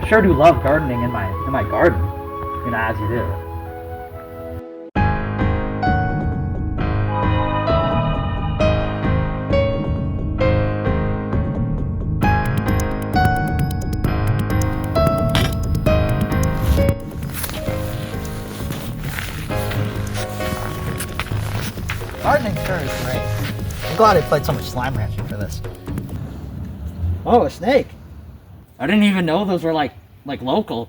sure do love gardening in my garden, you know, as you do. Gardening sure is great. I'm glad I played so much slime ranching for this. Oh, a snake! I didn't even know those were like local,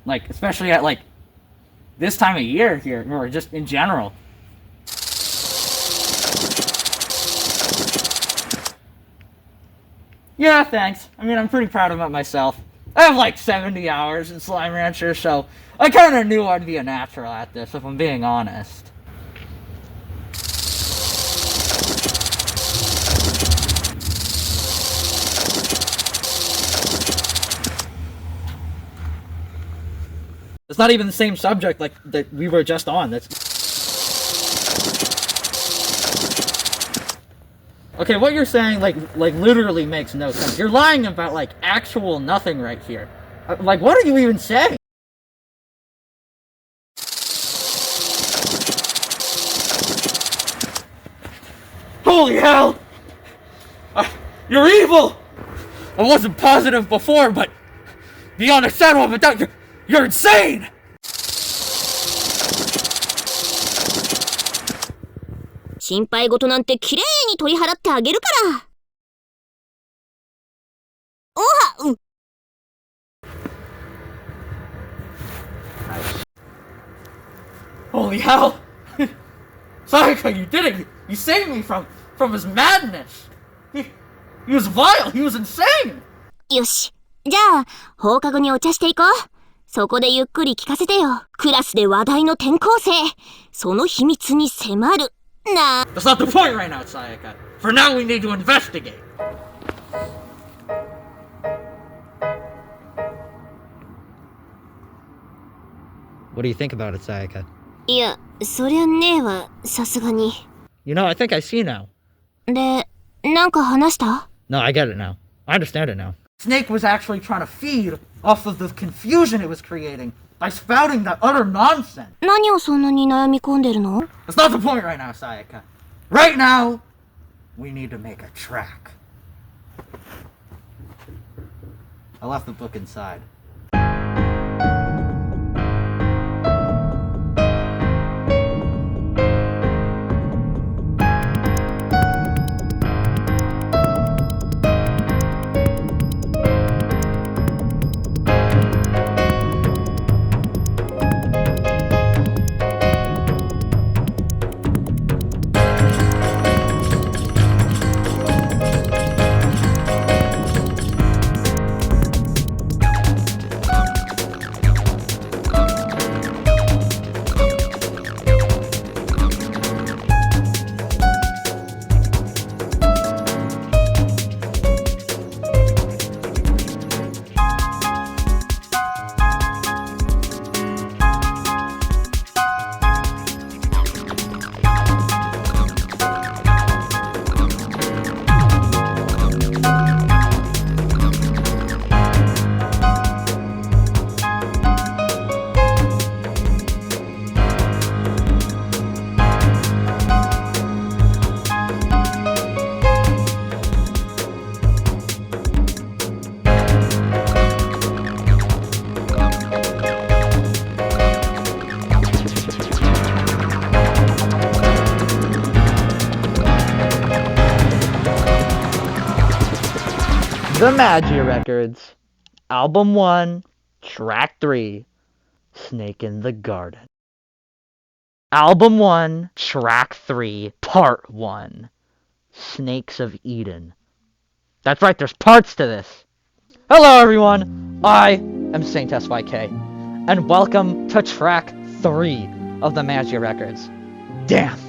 like especially at like this time of year here, or just in general. Yeah, thanks. I mean, I'm pretty proud of it myself. I have like 70 hours in Slime Rancher, so I kind of knew I'd be a natural at this, if I'm being honest. It's not even the same subject like that we were just on. That's okay. What you're saying, like literally makes no sense. You're lying about like actual nothing right here. Like, what are you even saying? Holy hell! You're evil. I wasn't positive before, but beyond a shadow of a doubt, you're insane! Holy hell! Sayaka, you did it! You saved me from his madness! He was vile! He was insane! よし。じゃあ、放課後にお茶していこう。そこでゆっくり聞かせてよ。クラスで話題の転校生。その秘密に迫る。なあ。That's not the point right now, Sayaka. For now, we need to investigate. What do you think about it, Sayaka? いや、そりゃねえわ、さすがに。You know, I think I see now. で、なんか話した？ No, I get it now. I understand it now. Snake was actually trying to feed off of the confusion it was creating by spouting that utter nonsense. 何をそんなに悩み込んでるの？ That's not the point right now, Sayaka. Right now, we need to make a track. I left the book inside. The Magia Records, Album 1, Track 3, Snake in the Garden. Album 1, Track 3, Part 1, Snakes of Eden. That's right, there's parts to this. Hello everyone, I am Saint SYK, and welcome to Track 3 of the Magia Records. Damn.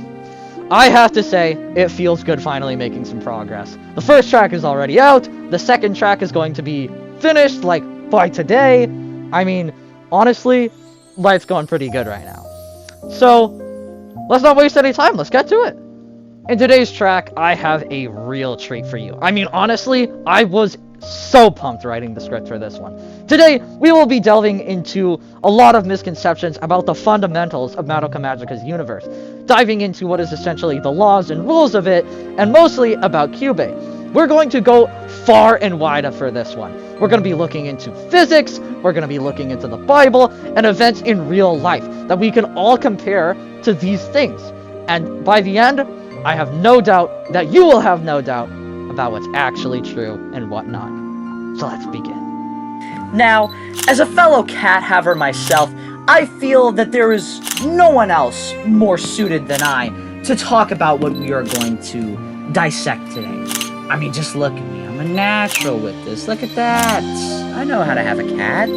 I have to say, it feels good finally making some progress. The first track is already out, the second track is going to be finished, like, by today. I mean, honestly, life's going pretty good right now. So, let's not waste any time, let's get to it. In today's track, I have a real treat for you. I mean, honestly, I was so pumped writing the script for this one. Today, we will be delving into a lot of misconceptions about the fundamentals of Madoka Magica's universe, diving into what is essentially the laws and rules of it, and mostly about Kyubey. We're going to go far and wide for this one. We're going to be looking into physics, we're going to be looking into the Bible, and events in real life that we can all compare to these things. And by the end, I have no doubt that you will have no doubt about what's actually true and what not. So let's begin. Now, as a fellow cat haver myself, I feel that there is no one else more suited than I to talk about what we are going to dissect today. I mean, just look at me. I'm a natural with this. Look at that. I know how to have a cat.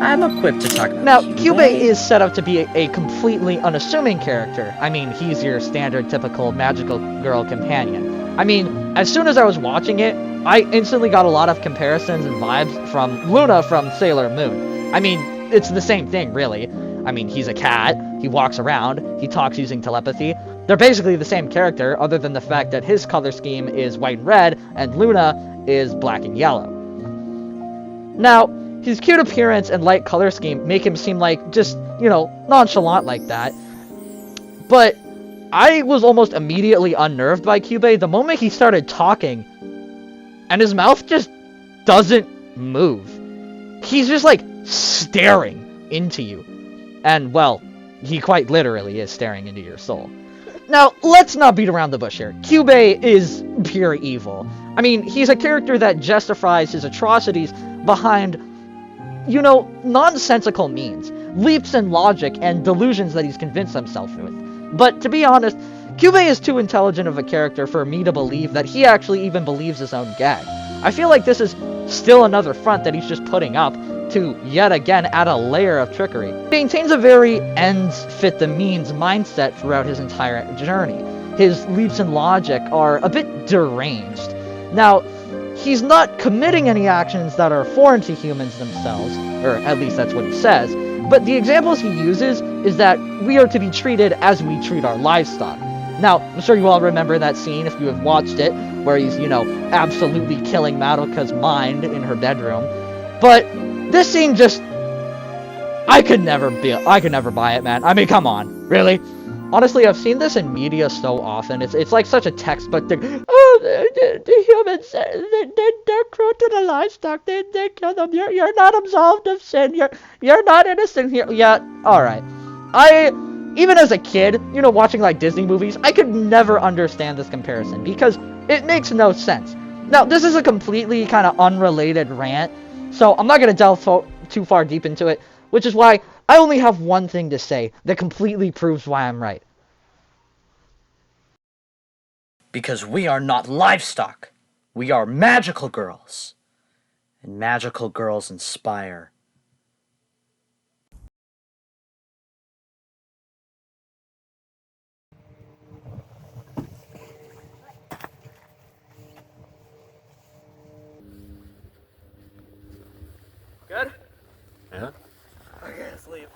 I'm equipped to talk about Now, Kyubey is set up to be a completely unassuming character. I mean, he's your standard typical magical girl companion. I mean, as soon as I was watching it, I instantly got a lot of comparisons and vibes from Luna from Sailor Moon. I mean, it's the same thing, really. I mean, he's a cat, he walks around, he talks using telepathy. They're basically the same character, other than the fact that his color scheme is white and red, and Luna is black and yellow. Now, his cute appearance and light color scheme make him seem like just, you know, nonchalant like that. But I was almost immediately unnerved by Kyubey the moment he started talking, and his mouth just doesn't move. He's just like staring into you. And, well, he quite literally is staring into your soul. Now, let's not beat around the bush here. Kyubey is pure evil. I mean, he's a character that justifies his atrocities behind, you know, nonsensical means, leaps in logic and delusions that he's convinced himself with. But to be honest, Kyubey is too intelligent of a character for me to believe that he actually even believes his own gag. I feel like this is still another front that he's just putting up to yet again add a layer of trickery. He maintains a very ends fit the means mindset throughout his entire journey. His leaps in logic are a bit deranged. Now, he's not committing any actions that are foreign to humans themselves, or at least that's what he says, but the examples he uses is that we are to be treated as we treat our livestock. Now, I'm sure you all remember that scene if you have watched it, where he's, you know, absolutely killing Madoka's mind in her bedroom. But this scene just, I could never buy it, man. I mean, come on, really? Honestly, I've seen this in media so often. It's like such a textbook thing. Oh, the humans, they're cruel to the livestock. They kill them. You're not absolved of sin. You're not innocent here. Yeah, all right. Even as a kid, you know, watching like Disney movies, I could never understand this comparison because it makes no sense. Now, this is a completely kind of unrelated rant, so I'm not going to delve too far deep into it, which is why I only have one thing to say that completely proves why I'm right. Because we are not livestock. We are magical girls. And magical girls inspire. Good? Yeah? Okay, let's leave.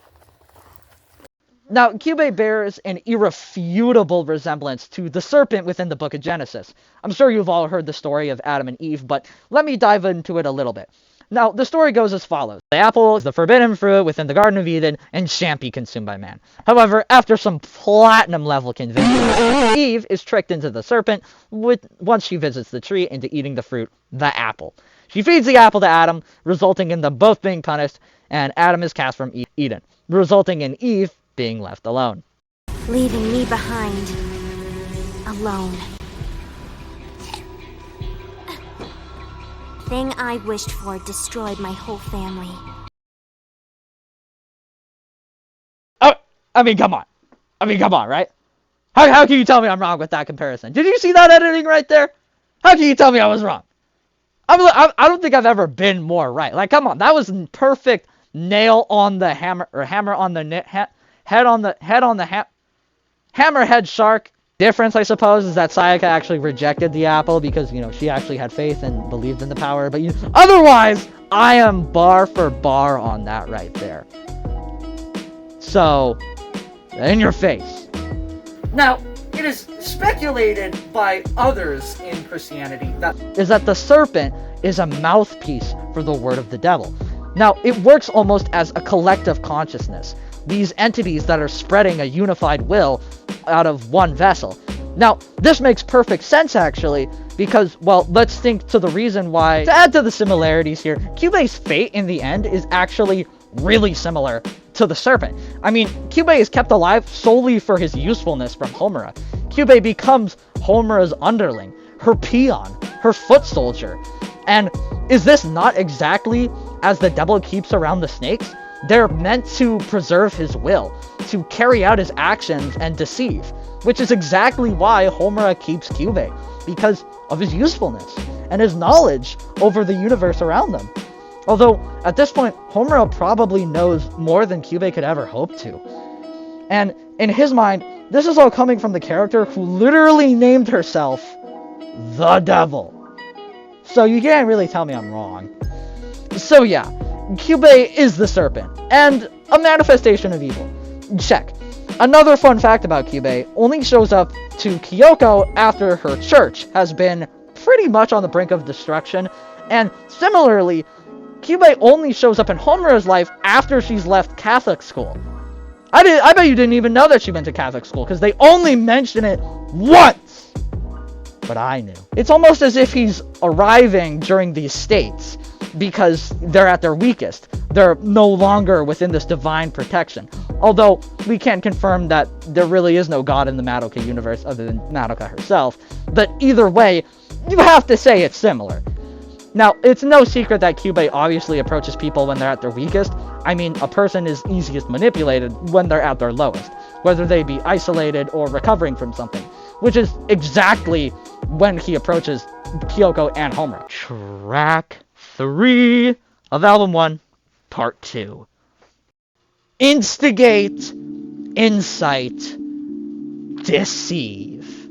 Now, Kyubey bears an irrefutable resemblance to the serpent within the Book of Genesis. I'm sure you've all heard the story of Adam and Eve, but let me dive into it a little bit. Now, the story goes as follows. The apple is the forbidden fruit within the Garden of Eden and shan't be consumed by man. However, after some platinum level convincing, Eve is tricked into the serpent once she visits the tree into eating the fruit, the apple. She feeds the apple to Adam, resulting in them both being punished, and Adam is cast from Eden, resulting in Eve being left alone. Leaving me behind. Alone. Thing I wished for destroyed my whole family. Oh, I mean, come on, right? How can you tell me I'm wrong with that comparison? Did you see that editing right there? How can you tell me I was wrong? I don't think I've ever been more right. Like, come on, that was perfect. Nail on the hammer, or hammer on the hammerhead shark. Difference, I suppose, is that Sayaka actually rejected the apple because, you know, she actually had faith and believed in the power. But otherwise, I am bar for bar on that right there. So, in your face. Now, it is speculated by others in Christianity that the serpent is a mouthpiece for the word of the devil. Now, it works almost as a collective consciousness, these entities that are spreading a unified will out of one vessel. Now, this makes perfect sense, actually, because, well, let's think to the reason why. To add to the similarities here, Kyubei's fate in the end is actually really similar to the serpent. I mean, Kyubei is kept alive solely for his usefulness from Homura. Kyubei becomes Homura's underling, her peon, her foot soldier. And is this not exactly as the devil keeps around the snakes? They're meant to preserve his will, to carry out his actions and deceive, which is exactly why Homura keeps Kyubei, because of his usefulness and his knowledge over the universe around them. Although, at this point, Homura probably knows more than Kyubei could ever hope to. And in his mind, this is all coming from the character who literally named herself the Devil. So you can't really tell me I'm wrong. So yeah, Kyubei is the serpent, and a manifestation of evil. Check. Another fun fact about Kyubei only shows up to Kyoko after her church has been pretty much on the brink of destruction, and similarly, Kyubei only shows up in Homura's life after she's left Catholic school. I bet you didn't even know that she went to Catholic school, because they only mention it once! But I knew. It's almost as if he's arriving during these states, because they're at their weakest. They're no longer within this divine protection. Although, we can't confirm that there really is no god in the Madoka universe other than Madoka herself. But either way, you have to say it's similar. Now, it's no secret that Kyubei obviously approaches people when they're at their weakest. I mean, a person is easiest manipulated when they're at their lowest, whether they be isolated or recovering from something, which is exactly when he approaches Kyoko and Homura. Track 3 of Album 1, Part 2. Instigate, incite, deceive.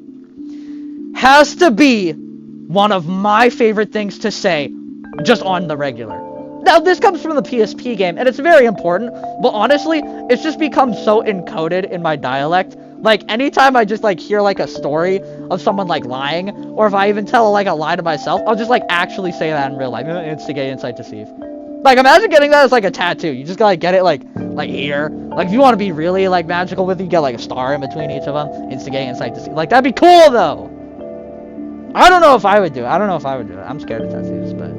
Has to be one of my favorite things to say just on the regular. Now, this comes from the PSP game, and it's very important, but honestly, it's just become so encoded in my dialect. Like, anytime I just, like, hear, like, a story of someone, like, lying, or if I even tell, like, a lie to myself, I'll just, like, actually say that in real life. Instigate, incite, deceive. Like, imagine getting that as, like, a tattoo. You just gotta, like, get it, like here. Like, if you want to be really, like, magical with it, you get, like, a star in between each of them. Instigate, incite, deceive. Like, that'd be cool, though! I don't know if I would do it. I'm scared of tattoos, but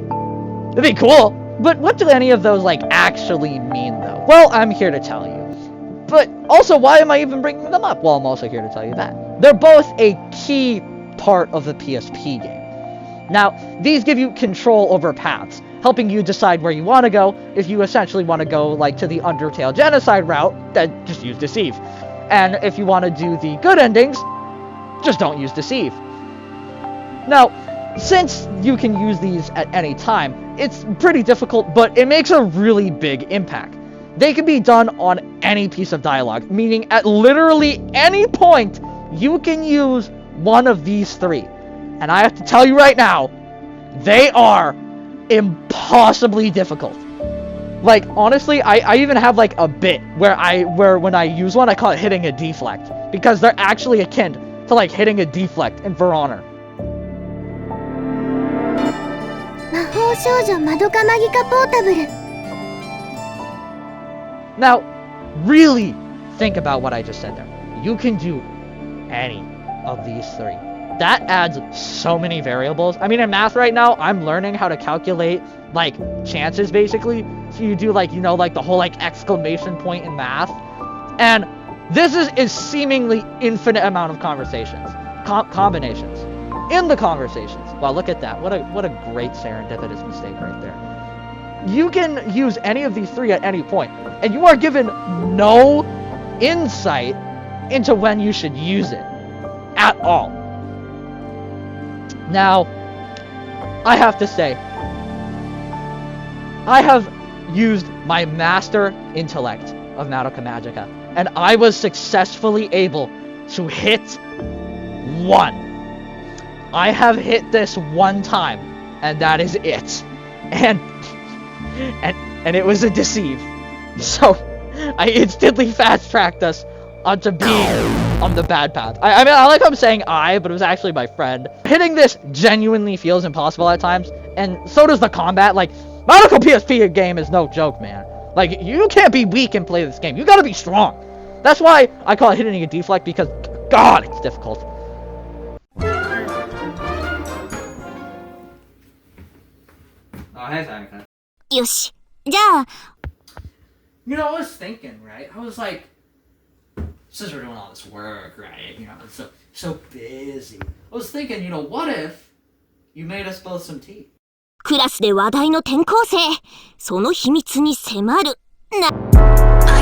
it'd be cool. But what do any of those, like, actually mean, though? Well, I'm here to tell you. But also, why am I even bringing them up? Well, I'm also here to tell you that. They're both a key part of the PSP game. Now, these give you control over paths, helping you decide where you want to go. If you essentially want to go, like, to the Undertale Genocide route, then just use Deceive. And if you want to do the good endings, just don't use Deceive. Now, since you can use these at any time, it's pretty difficult, but it makes a really big impact. They can be done on any piece of dialogue, meaning at literally any point, you can use one of these three. And I have to tell you right now, they are impossibly difficult. Like, honestly, I even have, like, a bit where when I use one, I call it hitting a deflect, because they're actually akin to, like, hitting a deflect in For Honor. 魔法少女まどかマギカポータブル Now, really think about what I just said there. You can do any of these three. That adds so many variables. I mean, in math right now, I'm learning how to calculate, like, chances, basically. So you do, like, you know, like, the whole, like, exclamation point in math. And this is seemingly infinite amount of conversations. Combinations. In the conversations. Wow, look at that. What a great serendipitous mistake right there. You can use any of these three at any point, and you are given no insight into when you should use it at all. Now, I have to say, I have used my master intellect of Madoka Magica, and I was successfully able to hit one. I have hit this one time, and that is it. And it was a deceive. So, I instantly fast-tracked us onto being on the bad path. I mean, I like how I'm saying but it was actually my friend. Hitting this genuinely feels impossible at times, and so does the combat. Like, Medical PSP game is no joke, man. Like, you can't be weak and play this game. You gotta be strong. That's why I call it hitting a deflect, because, God, it's difficult. Oh, hey, Seinfeld. よし。じゃあ、 You know, I was thinking, right? I was like, since we're doing all this work, right? You know, it's so busy. I was thinking, you know, what if you made us both some tea? クラスで話題の転校生。その秘密に迫る。な。 I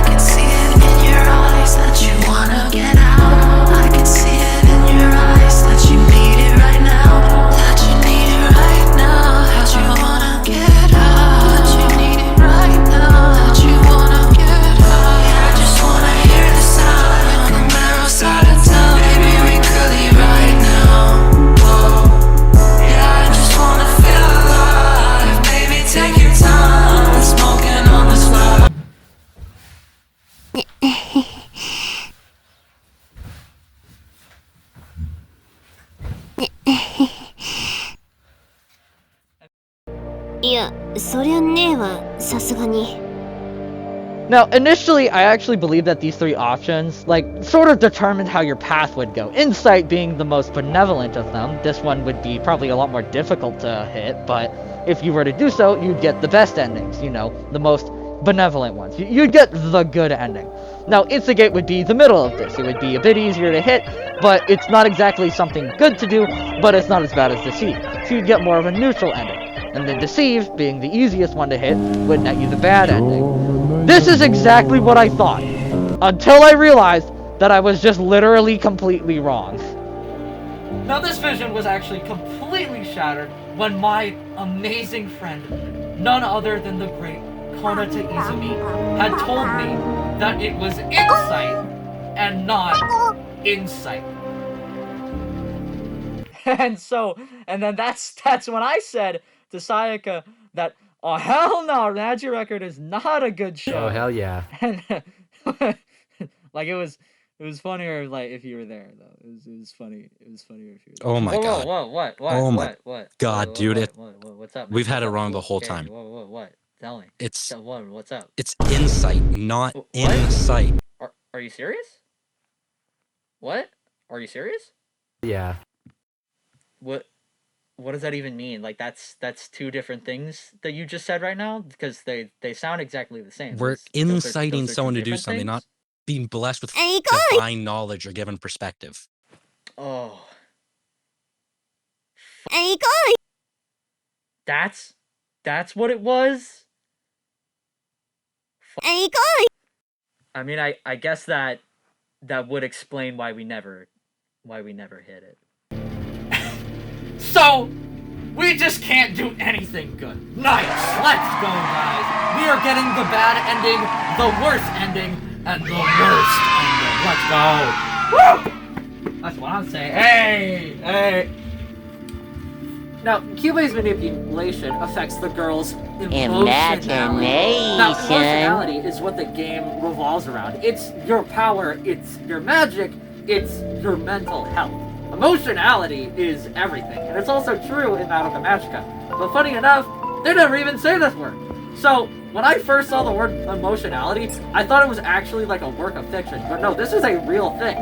can see it in your eyes that you wanna get out. I can see it in your eyes that you need it right now. That you need it right now. That you wanna get out. That you need it right now. That you wanna get out. Yeah, I just wanna hear the sound of the narrow side of town. Maybe we could leave right now. Whoa. Yeah, I just wanna feel alive. Baby, take your time. Smoking on the spot. Now, initially, I actually believed that these three options, like, sort of determined how your path would go. Insight being the most benevolent of them. This one would be probably a lot more difficult to hit, but if you were to do so, you'd get the best endings, you know, the most benevolent ones. You'd get the good ending. Now, Instigate would be the middle of this. It would be a bit easier to hit, but it's not exactly something good to do, but it's not as bad as Deceive. So you'd get more of a neutral ending. And then Deceive, being the easiest one to hit, would net you the bad ending. This is exactly what I thought, until I realized that I was just literally completely wrong. Now, this vision was actually completely shattered when my amazing friend, none other than the great Konata Izumi, had told me that it was insight and not insight. And then that's when I said to Sayaka that, oh hell no, Magia Record is not a good show. Oh hell yeah. And like it was funnier like if you were there though. It was funny. It was funnier if you were there. Oh my god. Whoa, what? Oh my what? god, dude, What's up? Man? we've had What's it up? wrong the whole Okay, time. What? Tell me. It's What's up? it's insight, not What? insight. Are you serious? What? Are you serious? Yeah. What does that even mean? Like that's two different things that you just said right now, because they sound exactly the same. We're inciting someone to do something, not being blessed with divine knowledge or given perspective. Oh. 行こう That's what it was? 行こう I mean, I guess that would explain why we never hit it. So, we just can't do anything good. Nice! Let's go, guys! We are getting the bad ending, the worst ending, and the worst ending. Let's go! Woo! That's what I'm saying. Hey! Now, Kyubei's manipulation affects the girl's emotionality. Now, emotionality is what the game revolves around. It's your power, it's your magic, it's your mental health. Emotionality is everything, and it's also true in Madoka Magica. But funny enough, they never even say this word. So, when I first saw the word emotionality, I thought it was actually like a work of fiction. But no, this is a real thing.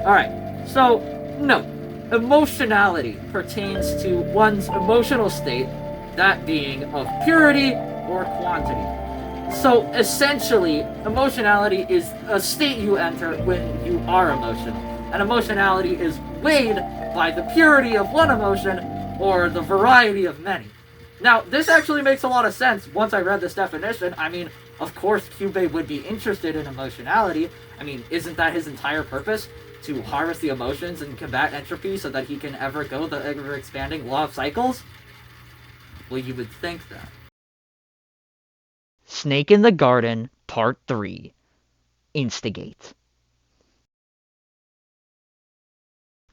Alright, so, no. Emotionality pertains to one's emotional state, that being of purity or quantity. So, essentially, emotionality is a state you enter when you are emotional. And emotionality is weighed by the purity of one emotion or the variety of many. Now, this actually makes a lot of sense once I read this definition. I mean, of course, Kyubei would be interested in emotionality. I mean, isn't that his entire purpose? To harvest the emotions and combat entropy so that he can ever go the ever-expanding law of cycles? Well, you would think that. Snake in the Garden, Part 3. Instigate.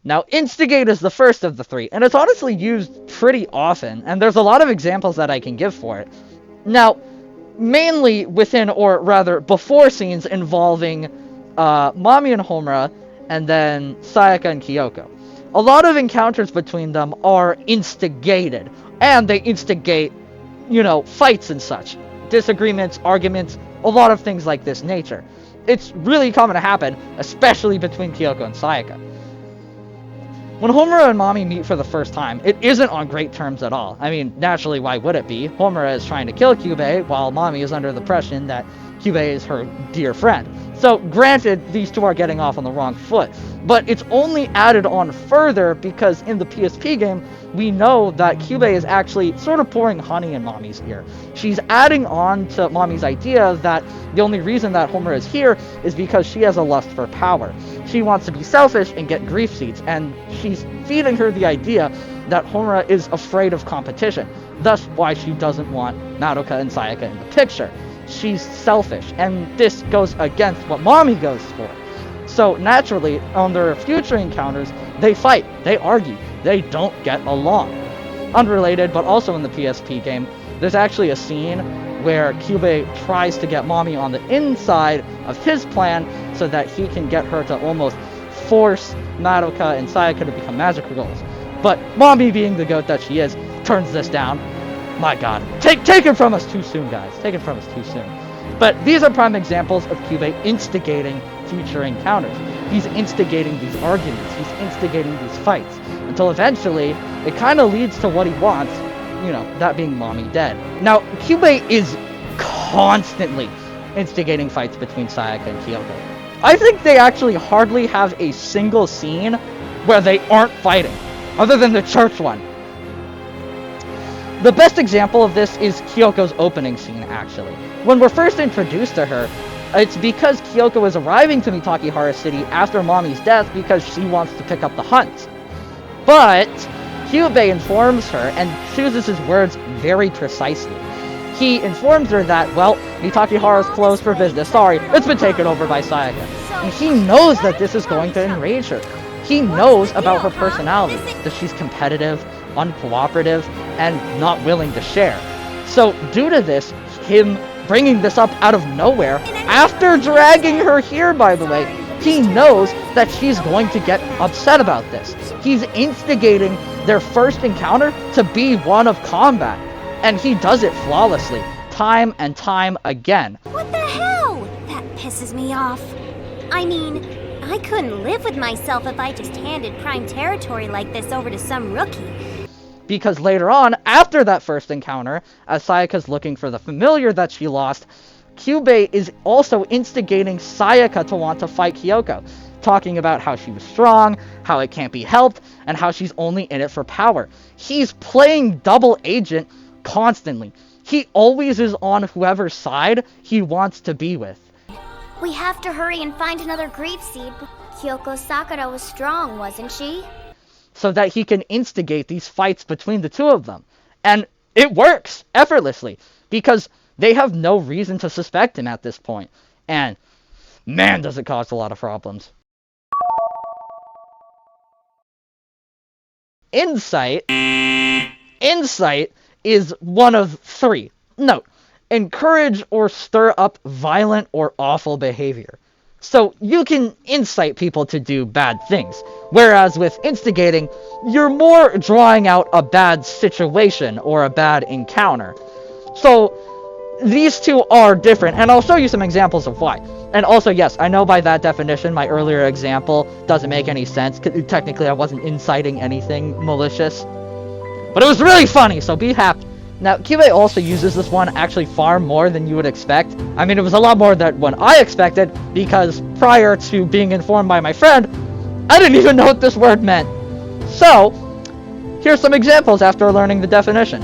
Now, Instigate is the first of the three, and it's honestly used pretty often, and there's a lot of examples that I can give for it. Now, mainly within, or rather, before scenes involving Mami and Homura, and then Sayaka and Kyoko. A lot of encounters between them are instigated, and they instigate, fights and such. Disagreements, arguments, a lot of things like this nature. It's really common to happen, especially between Kyoko and Sayaka. When Homura and Mami meet for the first time, it isn't on great terms at all. I mean, naturally, why would it be? Homura is trying to kill Kyubei, while Mami is under the impression that Kyubei is her dear friend. So, granted, these two are getting off on the wrong foot, but it's only added on further because in the PSP game, we know that Kyubei is actually sort of pouring honey in Mami's ear. She's adding on to Mami's idea that the only reason that Homura is here is because she has a lust for power. She wants to be selfish and get grief seeds, and she's feeding her the idea that Homura is afraid of competition, thus why she doesn't want Madoka and Sayaka in the picture. She's selfish, and this goes against what Mami goes for. So naturally, on their future encounters, they fight, they argue, they don't get along. Unrelated, but also in the PSP game, there's actually a scene where Kyubei tries to get Mami on the inside of his plan so that he can get her to almost force Madoka and Sayaka to become magical girls. But Mami, being the goat that she is, turns this down. My god. Take it from us too soon, guys. Take it from us too soon. But these are prime examples of Kyubei instigating future encounters. He's instigating these arguments. He's instigating these fights. Until eventually, it kind of leads to what he wants, that being Mami dead. Now, Kyubei is constantly instigating fights between Sayaka and Kyoko. I think they actually hardly have a single scene where they aren't fighting, other than the church one. The best example of this is Kyoko's opening scene, actually. When we're first introduced to her, it's because Kyoko is arriving to Mitakihara City after Mami's death because she wants to pick up the hunt. But Kyubei informs her and chooses his words very precisely. He informs her that, Mitakihara's closed for business. Sorry, it's been taken over by Sayaka. And he knows that this is going to enrage her. He knows about her personality, that she's competitive, uncooperative, and not willing to share. So, due to this, him bringing this up out of nowhere, after dragging her here, by the way, he knows that she's going to get upset about this. He's instigating their first encounter to be one of combat, and he does it flawlessly, time and time again. What the hell? That pisses me off. I mean, I couldn't live with myself if I just handed prime territory like this over to some rookie. Because later on, after that first encounter, as Sayaka's looking for the familiar that she lost, Kyubei is also instigating Sayaka to want to fight Kyoko, talking about how she was strong, how it can't be helped, and how she's only in it for power. He's playing double agent constantly. He always is on whoever's side he wants to be with. We have to hurry and find another grief seed. Kyoko Sakura was strong, wasn't she? So that he can instigate these fights between the two of them. And it works effortlessly, because they have no reason to suspect him at this point. And man, does it cause a lot of problems. Insight is one of three. Note, encourage or stir up violent or awful behavior. So you can incite people to do bad things, whereas with instigating, you're more drawing out a bad situation or a bad encounter. So these two are different, and I'll show you some examples of why. And also, yes, I know by that definition, my earlier example doesn't make any sense. Technically, I wasn't inciting anything malicious. But it was really funny, so be happy. Now, Kyubei also uses this one actually far more than you would expect. I mean, it was a lot more than what I expected, because prior to being informed by my friend, I didn't even know what this word meant. So, here's some examples after learning the definition.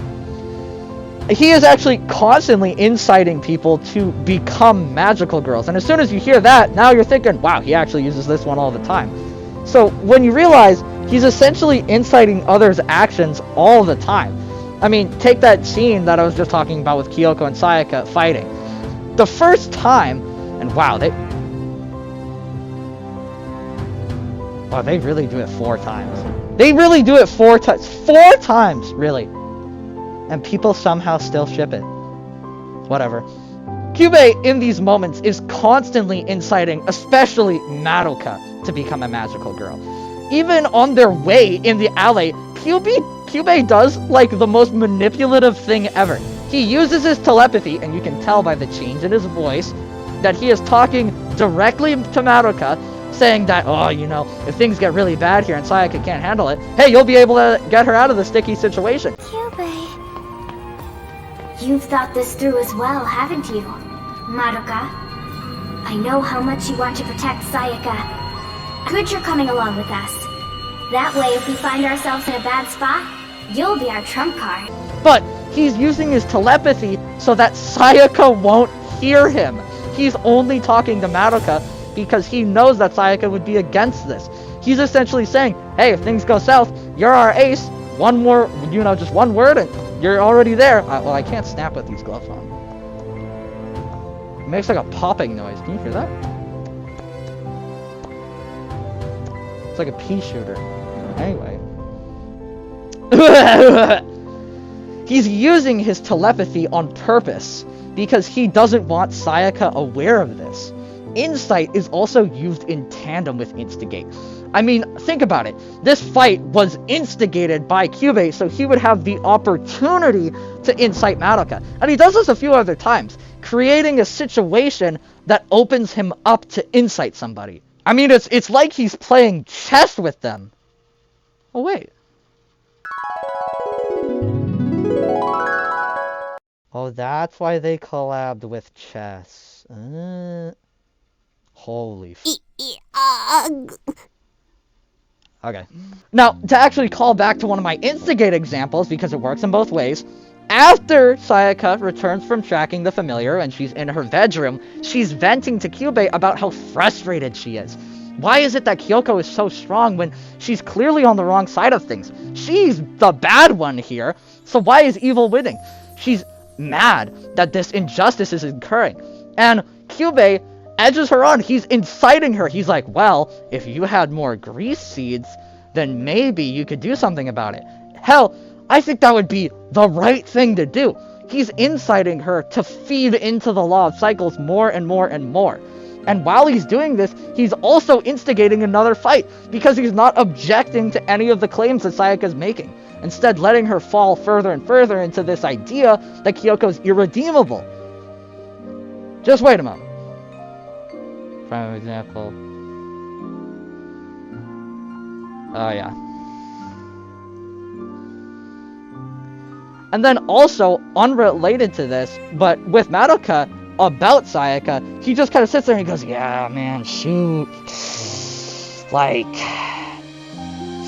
He is actually constantly inciting people to become magical girls. And as soon as you hear that, now you're thinking, wow, he actually uses this one all the time. So, when you realize he's essentially inciting others' actions all the time. I mean, take that scene that I was just talking about with Kyoko and Sayaka fighting. The first time, and wow, they really do it 4 times. They really do it 4 times. 4 times, really. And people somehow still ship it. Whatever. Kyubei, in these moments, is constantly inciting, especially Madoka, to become a magical girl. Even on their way in the alley, Kyubey does, like, the most manipulative thing ever. He uses his telepathy, and you can tell by the change in his voice, that he is talking directly to Madoka, saying that, oh, you know, if things get really bad here and Sayaka can't handle it, hey, you'll be able to get her out of the sticky situation. Kyubey. You've thought this through as well, haven't you, Madoka? I know how much you want to protect Sayaka. Good you're coming along with us. That way, if we find ourselves in a bad spot, you'll be our trump card. But he's using his telepathy so that Sayaka won't hear him. He's only talking to Madoka because he knows that Sayaka would be against this. He's essentially saying, hey, if things go south, you're our ace. One more, you know, just one word and you're already there. Well, I can't snap with these gloves on. It makes like a popping noise. Can you hear that? It's like a pea shooter. Anyway. He's using his telepathy on purpose because he doesn't want Sayaka aware of this. Insight is also used in tandem with instigate. I mean, think about it. This fight was instigated by Kyubey, so he would have the opportunity to incite Madoka. And he does this a few other times, creating a situation that opens him up to incite somebody. I mean, it's like he's playing chess with them. Oh, wait. Oh, that's why they collabed with chess. Holy Okay. Now, to actually call back to one of my instigate examples, because it works in both ways, after Sayaka returns from tracking the familiar and she's in her bedroom, she's venting to Kyubey about how frustrated she is. Why is it that Kyoko is so strong when she's clearly on the wrong side of things? She's the bad one here, so why is evil winning? She's mad that this injustice is occurring. And Kyubey edges her on. He's inciting her. He's like, well, if you had more grease seeds, then maybe you could do something about it. Hell, I think that would be the right thing to do. He's inciting her to feed into the law of cycles more and more and more. And while he's doing this, he's also instigating another fight because he's not objecting to any of the claims that Sayaka's making. Instead, letting her fall further and further into this idea that Kyoko's irredeemable. Just wait a moment. Prime example. Oh, yeah. And then also, unrelated to this, but with Madoka, about Sayaka, he just kind of sits there and he goes, yeah, man, shoot. Like,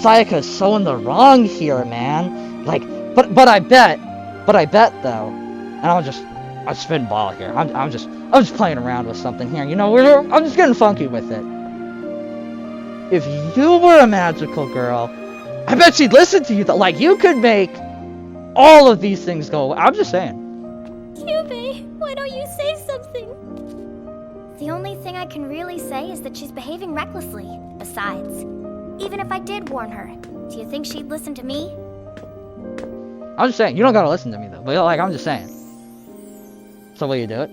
Sayaka's so in the wrong here, man. Like, but I bet though, and I'll spin ball here. I'm just playing around with something here. You know, I'm just getting funky with it. If you were a magical girl, I bet she'd listen to you. Like, you could make all of these things go away. I'm just saying. Kyubey, why don't you say something? The only thing I can really say is that she's behaving recklessly. Besides, even if I did warn her, do you think she'd listen to me? I'm just saying, you don't gotta listen to me though, but like, I'm just saying. So will you do it?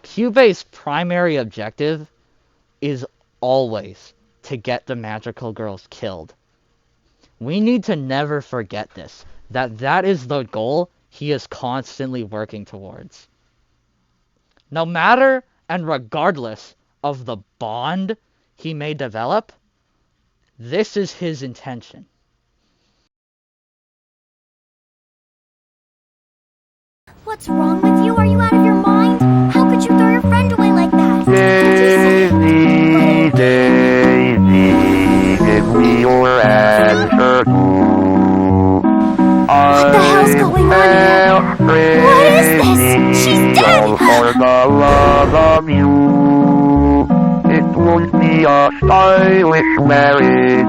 Kyubey's primary objective is always to get the magical girls killed. We need to never forget this, that is the goal he is constantly working towards. No matter and regardless of the bond he may develop, this is his intention. What's wrong with you? Are you out of your mind? How could you throw your friend away like that? Daisy, Daisy, give me your answer too. What the hell's going on here? What is this? She's dead! For the love of you, it won't be a stylish marriage.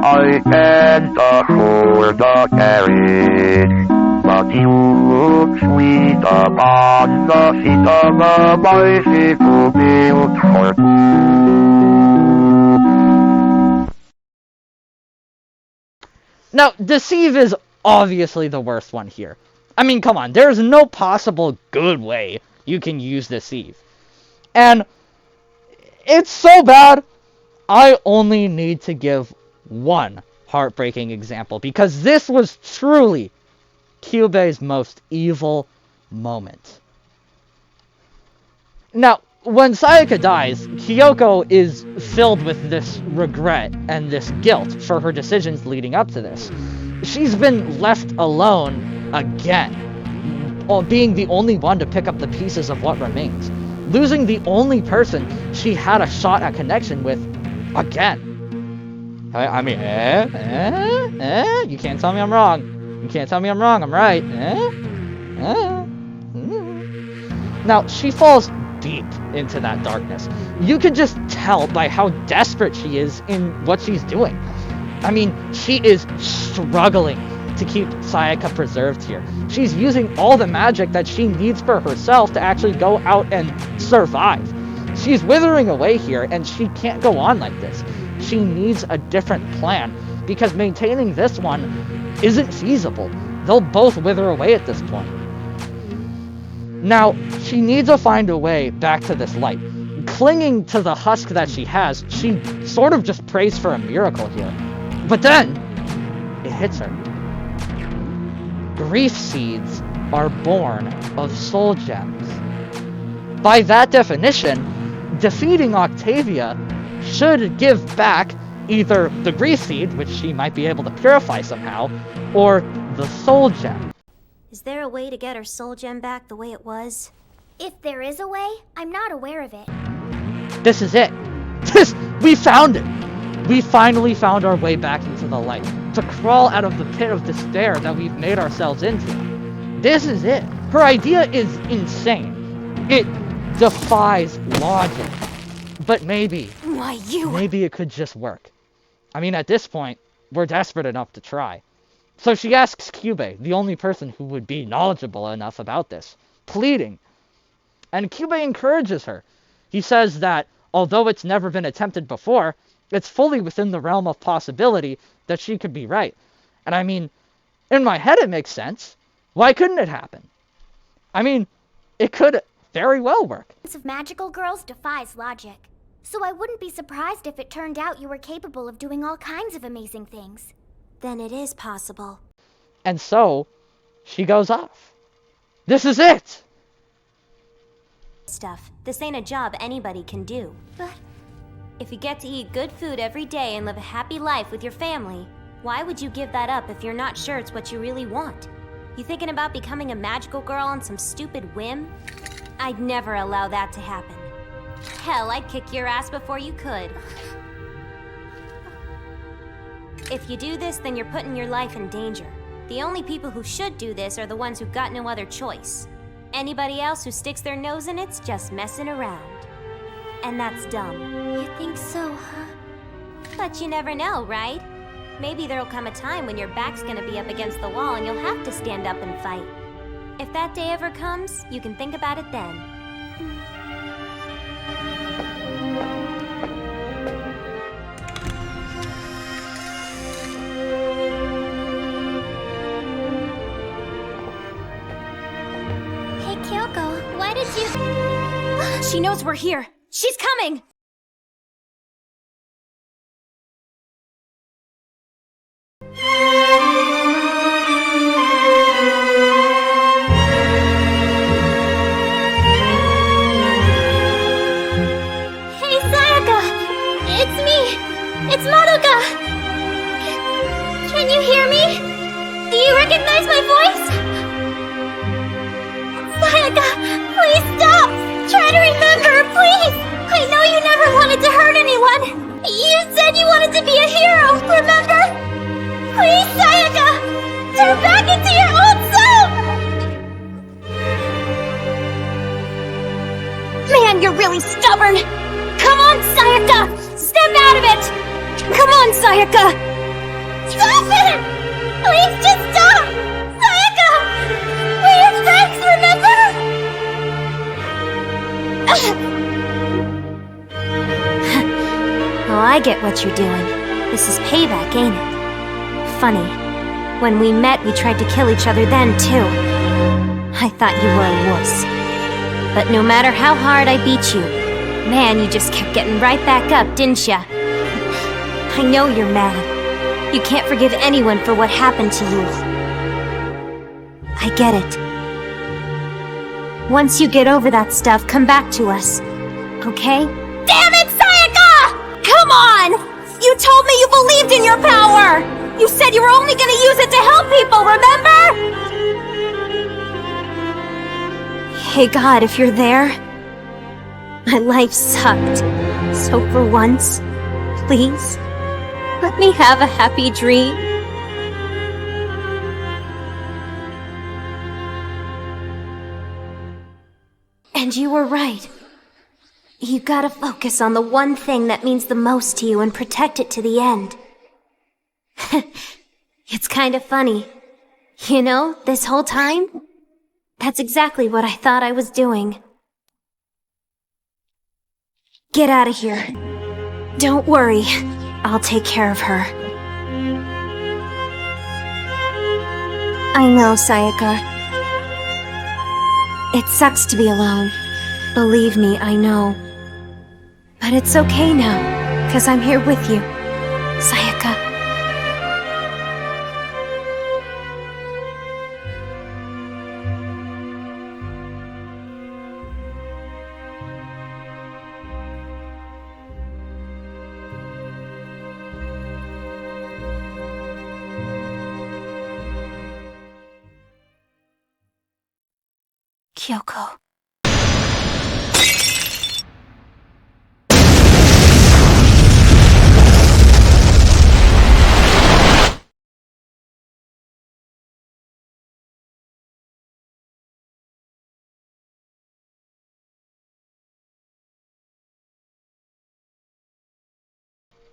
I can't afford the carriage, but you look sweet upon the seat of a bicycle built for two. Now, deceive is obviously the worst one here. I mean, come on, there's no possible good way you can use deceive. And It's so bad. I only need to give one heartbreaking example, because this was truly Kyubei's most evil moment. Now, when Sayaka dies, Kyoko is filled with this regret and this guilt for her decisions leading up to this. She's been left alone again, being the only one to pick up the pieces of what remains, losing the only person she had a shot at connection with again. I mean, you can't tell me I'm wrong. You can't tell me I'm wrong. I'm right. Now, she falls deep into that darkness. You can just tell by how desperate she is in what she's doing. I mean, she is struggling to keep Sayaka preserved here. She's using all the magic that she needs for herself to actually go out and survive. She's withering away here, and she can't go on like this. She needs a different plan, because maintaining this one isn't feasible. They'll both wither away at this point. Now, she needs to find a way back to this light. Clinging to the husk that she has, she sort of just prays for a miracle here. But then, it hits her. Grief seeds are born of soul gems. By that definition, defeating Octavia should give back either the grief seed, which she might be able to purify somehow, or the soul gem. Is there a way to get her soul gem back the way it was? If there is a way, I'm not aware of it. This is it. We found it. We finally found our way back into the light, to crawl out of the pit of despair that we've made ourselves into. This is it. Her idea is insane. It defies logic. But maybe it could just work. I mean, at this point, we're desperate enough to try. So she asks Kyubei, the only person who would be knowledgeable enough about this, pleading. And Kyubei encourages her. He says that, although it's never been attempted before, it's fully within the realm of possibility that she could be right. And I mean, in my head it makes sense. Why couldn't it happen? I mean, it could very well work. The sense of magical girls defies logic. So I wouldn't be surprised if it turned out you were capable of doing all kinds of amazing things. Then it is possible. And so, she goes off. This is it! Stuff. This ain't a job anybody can do. But if you get to eat good food every day and live a happy life with your family, why would you give that up if you're not sure it's what you really want? You thinking about becoming a magical girl on some stupid whim? I'd never allow that to happen. Hell, I'd kick your ass before you could. If you do this, then you're putting your life in danger. The only people who should do this are the ones who've got no other choice. Anybody else who sticks their nose in it's just messing around. And that's dumb. You think so, huh? But you never know, right? Maybe there'll come a time when your back's gonna be up against the wall and you'll have to stand up and fight. If that day ever comes, you can think about it then. Hey, Kyoko, why did you... She knows we're here! She's coming! Hey, Sayaka! It's me! It's Madoka! Can you hear me? Do you recognize my voice? Sayaka, please stop! Try to remember, please! I know you never wanted to hurt anyone! You said you wanted to be a hero, remember? Please, Sayaka! Turn back into your old self! Man, you're really stubborn! Come on, Sayaka! Step out of it! Come on, Sayaka! Stop it! Please just stop! Sayaka! We're friends, remember? Oh, I get what you're doing. This is payback, ain't it? Funny. When we met, we tried to kill each other then, too. I thought you were a wuss. But no matter how hard I beat you, Man, you just kept getting right back up, didn't ya? I know you're mad. You can't forgive anyone for what happened to you. I get it. Once you get over that stuff, come back to us. Okay? Damn it, Sayaka! Come on! You told me you believed in your power! You said you were only gonna use it to help people, remember? Hey God, if you're there... My life sucked. So for once, please, let me have a happy dream. And you were right. You gotta focus on the one thing that means the most to you and protect it to the end. It's kind of funny. You know, this whole time, that's exactly what I thought I was doing. Get out of here. Don't worry, I'll take care of her. I know, Sayaka. It sucks to be alone. Believe me, I know. But it's okay now, 'cause I'm here with you, Sayaka. Kyoko.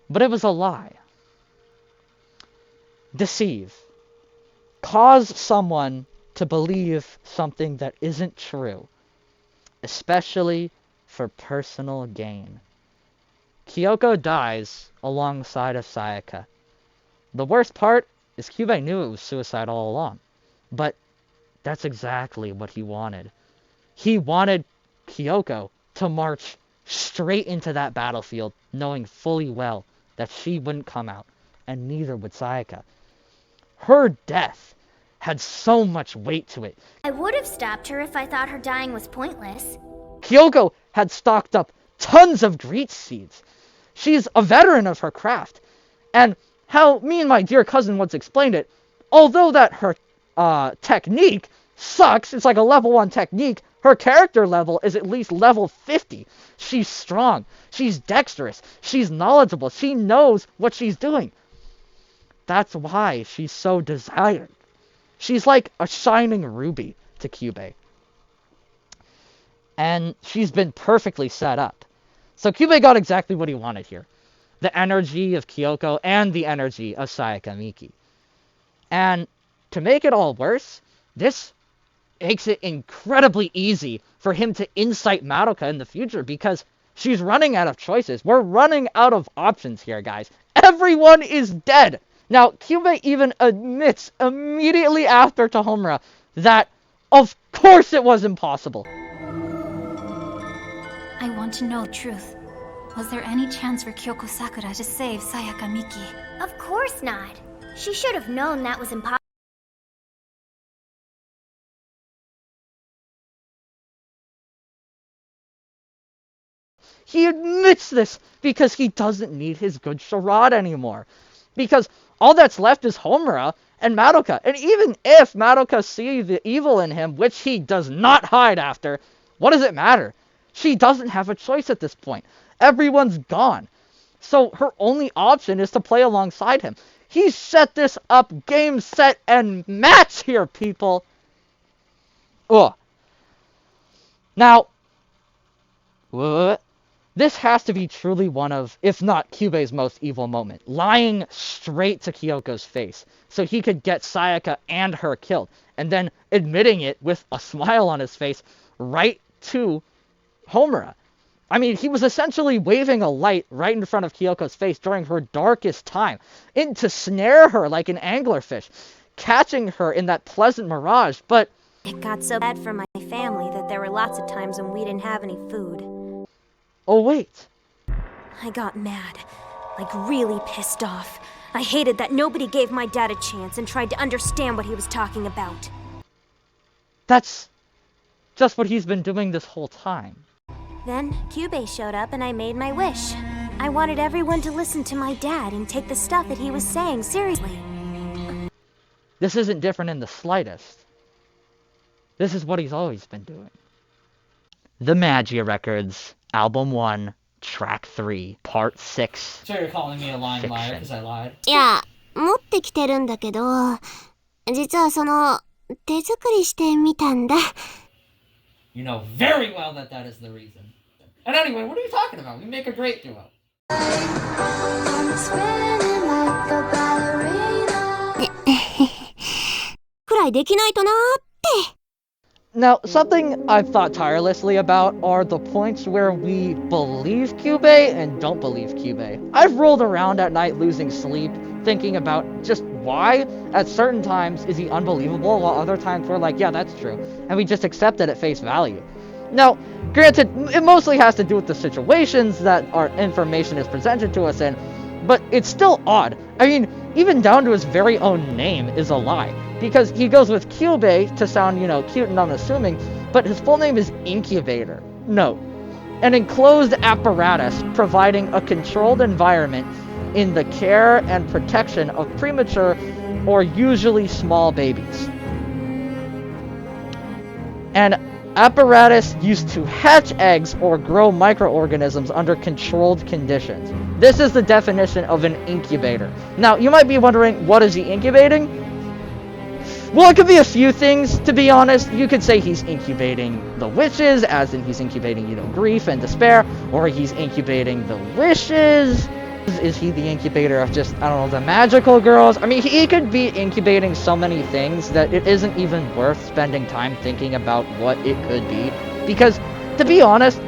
But it was a lie. Deceive. Cause someone to believe something that isn't true, especially for personal gain. Kyoko dies alongside of Sayaka. The worst part is Kyubey knew it was suicide all along, but that's exactly what he wanted. He wanted Kyoko to march straight into that battlefield, knowing fully well that she wouldn't come out, and neither would Sayaka. Her death had so much weight to it. I would have stopped her if I thought her dying was pointless. Kyoko had stocked up tons of grease seeds. She's a veteran of her craft. And how me and my dear cousin once explained it, although that her technique sucks, it's like a level 1 technique, her character level is at least level 50. She's strong, she's dexterous, she's knowledgeable, she knows what she's doing. That's why she's so desired. She's like a shining ruby to Kyubey. And she's been perfectly set up. So Kyubey got exactly what he wanted here. The energy of Kyoko and the energy of Sayaka Miki. And to make it all worse, this makes it incredibly easy for him to incite Madoka in the future because she's running out of choices. We're running out of options here, guys. Everyone is dead. Now, Kyubey even admits immediately after to Homura that, of course it was impossible. I want to know the truth. Was there any chance for Kyoko Sakura to save Sayaka Miki? Of course not. She should have known that was impossible. He admits this because he doesn't need his good charade anymore. Because all that's left is Homura and Madoka. And even if Madoka sees the evil in him, which he does not hide after, what does it matter? She doesn't have a choice at this point. Everyone's gone. So her only option is to play alongside him. He set this up game, set, and match here, people. Ugh. Now, this has to be truly one of, if not Kyubey's most evil moment. Lying straight to Kyoko's face so he could get Sayaka and her killed. And then admitting it with a smile on his face right to Homura. I mean, he was essentially waving a light right in front of Kyoko's face during her darkest time, to snare her like an anglerfish, catching her in that pleasant mirage, but... It got so bad for my family that there were lots of times when we didn't have any food. Oh wait, I got mad. Like, really pissed off. I hated that nobody gave my dad a chance and tried to understand what he was talking about. that's just what he's been doing this whole time. Then, Kyubey showed up and I made my wish. I wanted everyone to listen to my dad and take the stuff that he was saying seriously. This isn't different in the slightest. This is what he's always been doing. The Magia Records, Album 1, Track 3, Part 6. So you're calling me a lying liar because I lied? いや、持ってきてるんだけど、実は手作りしてみたんだ。You know very well that that is the reason. And anyway, what are you talking about? We make a great duo. くらいできないとなーって。Now, something I've thought tirelessly about are the points where we believe Kyubey and don't believe Kyubey. I've rolled around at night losing sleep, thinking about just why, at certain times, is he unbelievable, while other times we're like, yeah, that's true, and we just accept it at face value. Now, granted, it mostly has to do with the situations that our information is presented to us in, but it's still odd. I mean, even down to his very own name is a lie. Because he goes with Kyubey to sound, cute and unassuming, but his full name is Incubator. Note, an enclosed apparatus providing a controlled environment in the care and protection of premature or usually small babies. An apparatus used to hatch eggs or grow microorganisms under controlled conditions. This is the definition of an incubator. Now, you might be wondering, what is he incubating? Well, it could be a few things, to be honest. You could say he's incubating the witches, as in he's incubating, grief and despair, or he's incubating the wishes. Is he the incubator of just, I don't know, the magical girls? I mean, he could be incubating so many things that it isn't even worth spending time thinking about what it could be. Because, to be honest,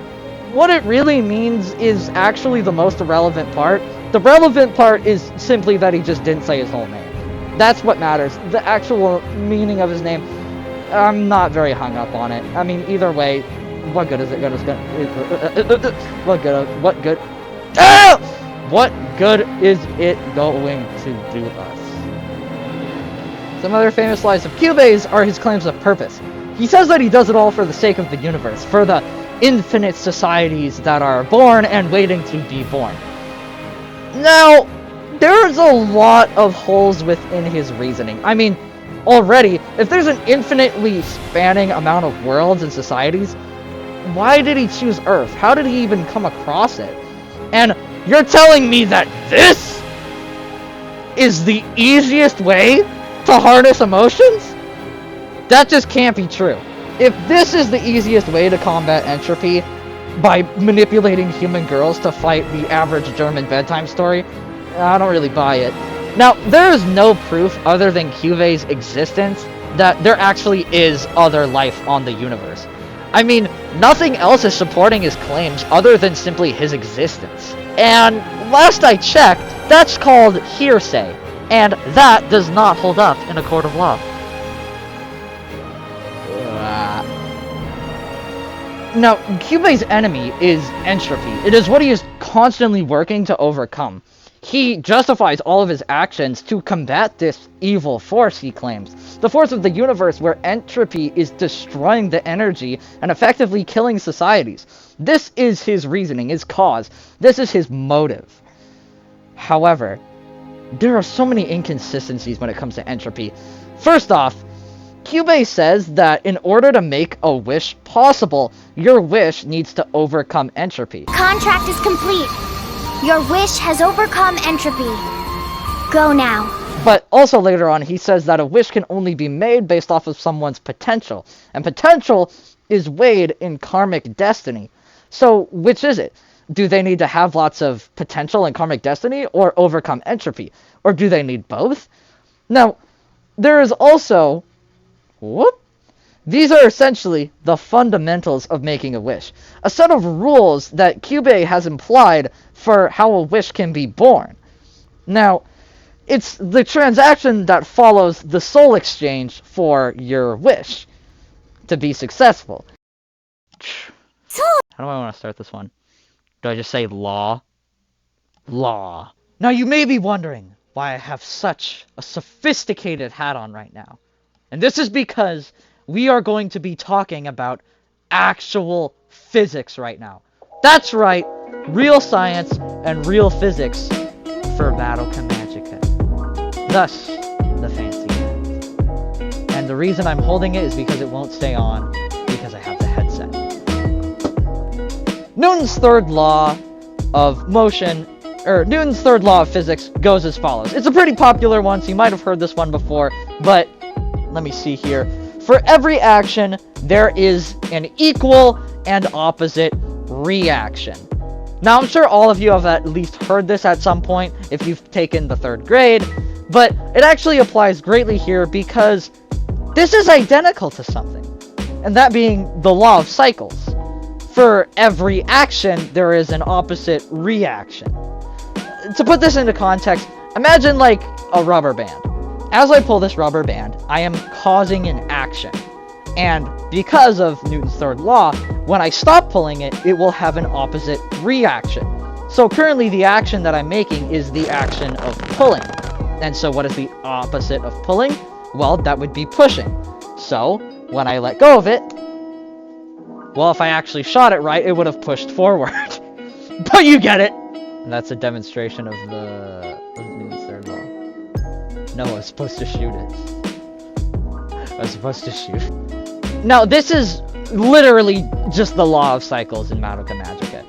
what it really means is actually the most irrelevant part. The relevant part is simply that he just didn't say his whole name. That's what matters. The actual meaning of his name, I'm not very hung up on it. I mean, either way, what good is it? What good is it going to do us? Some other famous lies of Kyubey's are his claims of purpose. He says that he does it all for the sake of the universe, for the infinite societies that are born and waiting to be born. Now, there's a lot of holes within his reasoning. I mean, already, if there's an infinitely spanning amount of worlds and societies, why did he choose Earth? How did he even come across it? And you're telling me that this is the easiest way to harness emotions? That just can't be true. If this is the easiest way to combat entropy by manipulating human girls to fight the average German bedtime story, I don't really buy it. Now, there is no proof other than Kyubey's existence that there actually is other life on the universe. I mean, nothing else is supporting his claims other than simply his existence. And last I checked, that's called hearsay, and that does not hold up in a court of law. Now, Kyubey's enemy is entropy. It is what he is constantly working to overcome. He justifies all of his actions to combat this evil force, he claims. The force of the universe where entropy is destroying the energy and effectively killing societies. This is his reasoning, his cause. This is his motive. However, there are so many inconsistencies when it comes to entropy. First off, Kyubey says that in order to make a wish possible, your wish needs to overcome entropy. Contract is complete. Your wish has overcome entropy. Go now. But also later on, he says that a wish can only be made based off of someone's potential. And potential is weighed in karmic destiny. So, which is it? Do they need to have lots of potential and karmic destiny, or overcome entropy? Or do they need both? Now, there is also... These are essentially the fundamentals of making a wish. A set of rules that Kyubey has implied for how a wish can be born. Now, it's the transaction that follows the soul exchange for your wish to be successful. How do I want to start this one? Do I just say law? Law. Now you may be wondering why I have such a sophisticated hat on right now. And this is because we are going to be talking about actual physics right now. That's right, real science and real physics for Madoka Magica. Thus, the fancy hat. And the reason I'm holding it is because it won't stay on, because I have the headset. Newton's third law of motion, or Newton's third law of physics goes as follows. It's a pretty popular one, so you might have heard this one before, but let me see here. For every action, there is an equal and opposite reaction. Now, I'm sure all of you have at least heard this at some point if you've taken the 3rd grade, but it actually applies greatly here because this is identical to something, and that being the law of cycles. For every action, there is an opposite reaction. To put this into context, imagine like a rubber band. As I pull this rubber band, I am causing an action. And because of Newton's third law, when I stop pulling it, it will have an opposite reaction. So currently the action that I'm making is the action of pulling. And so what is the opposite of pulling? Well, that would be pushing. So when I let go of it, well, if I actually shot it right, it would have pushed forward. But you get it! And that's a demonstration of Newton's third law. No, I was supposed to shoot it. I was supposed to shoot. Now, this is literally just the law of cycles in Madoka Magica.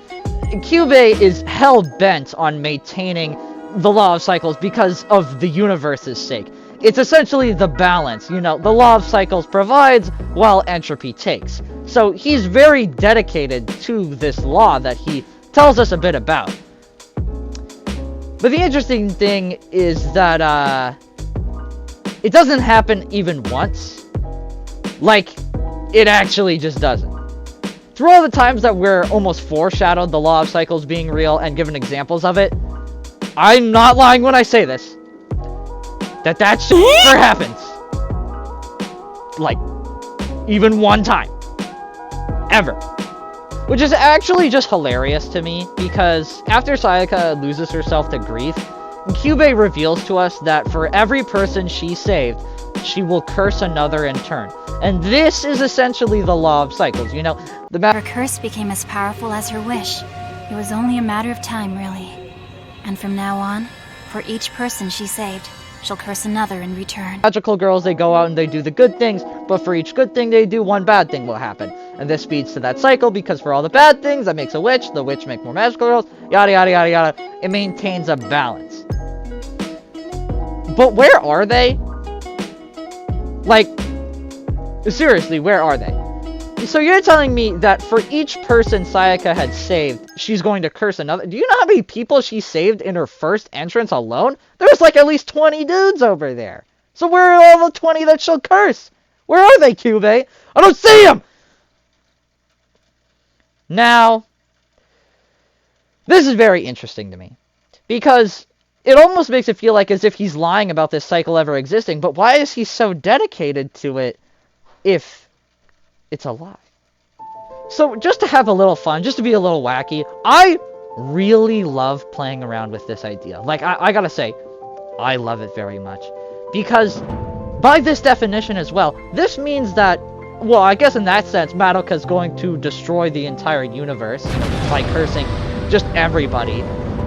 Kyubey is hell-bent on maintaining the law of cycles because of the universe's sake. It's essentially the balance, you know, the law of cycles provides while entropy takes. So he's very dedicated to this law that he tells us a bit about. But the interesting thing is that, it doesn't happen even once. Like, it actually just doesn't. Through all the times that we're almost foreshadowed the law of cycles being real and given examples of it, I'm not lying when I say this. That shit never happens. Like, even one time. Ever. Which is actually just hilarious to me, because after Sayaka loses herself to grief, Kyubey reveals to us that for every person she saved, she will curse another in turn. And this is essentially the law of cycles, you know? Her curse became as powerful as her wish. It was only a matter of time, really. And from now on, for each person she saved, she'll curse another in return. Magical girls, they go out and they do the good things, but for each good thing they do, one bad thing will happen. And this feeds to that cycle, because for all the bad things, that makes a witch, the witch makes more magical girls, yada yada yada yada. It maintains a balance. But where are they? Like, seriously, where are they? So you're telling me that for each person Sayaka had saved, she's going to curse another? Do you know how many people she saved in her first entrance alone? There's like at least 20 dudes over there. So where are all the 20 that she'll curse? Where are they, Kyubey? I don't see them! Now, this is very interesting to me. Because it almost makes it feel like as if he's lying about this cycle ever existing. But why is he so dedicated to it if it's a lie? So just to have a little fun, just to be a little wacky, I really love playing around with this idea. Like, I gotta say, I love it very much. Because by this definition as well, this means that, well, I guess in that sense, Madoka's going to destroy the entire universe by cursing just everybody.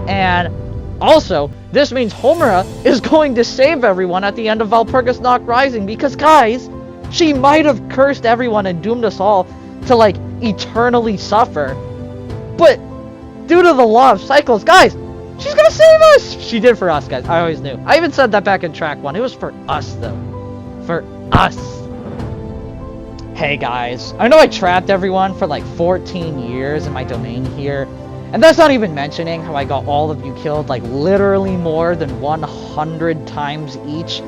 And also, this means Homura is going to save everyone at the end of Valpurgis Noct Rising, because, guys, she might have cursed everyone and doomed us all to, like, eternally suffer. But, due to the law of cycles, guys, she's gonna save us! She did for us, guys. I always knew. I even said that back in track 1. It was for us, though. For us. Hey, guys. I know I trapped everyone for, like, 14 years in my domain here. And that's not even mentioning how I got all of you killed, like, literally more than 100 times each.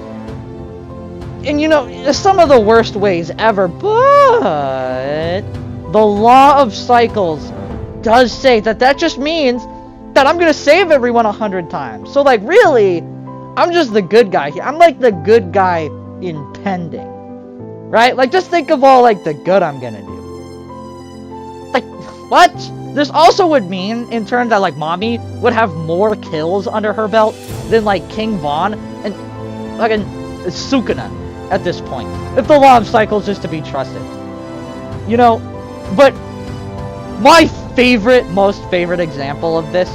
And, you know, some of the worst ways ever, but the law of cycles does say that just means that I'm gonna save everyone 100 times. So, like, really, I'm just the good guy here. I'm, like, the good guy in pending. Right? Like, just think of all, like, the good I'm gonna do. Like, What? This also would mean, in turn, that, like, Mommy would have more kills under her belt than, like, King Von and fucking Sukuna at this point. If the law of cycles is to be trusted. You know, but my most favorite example of this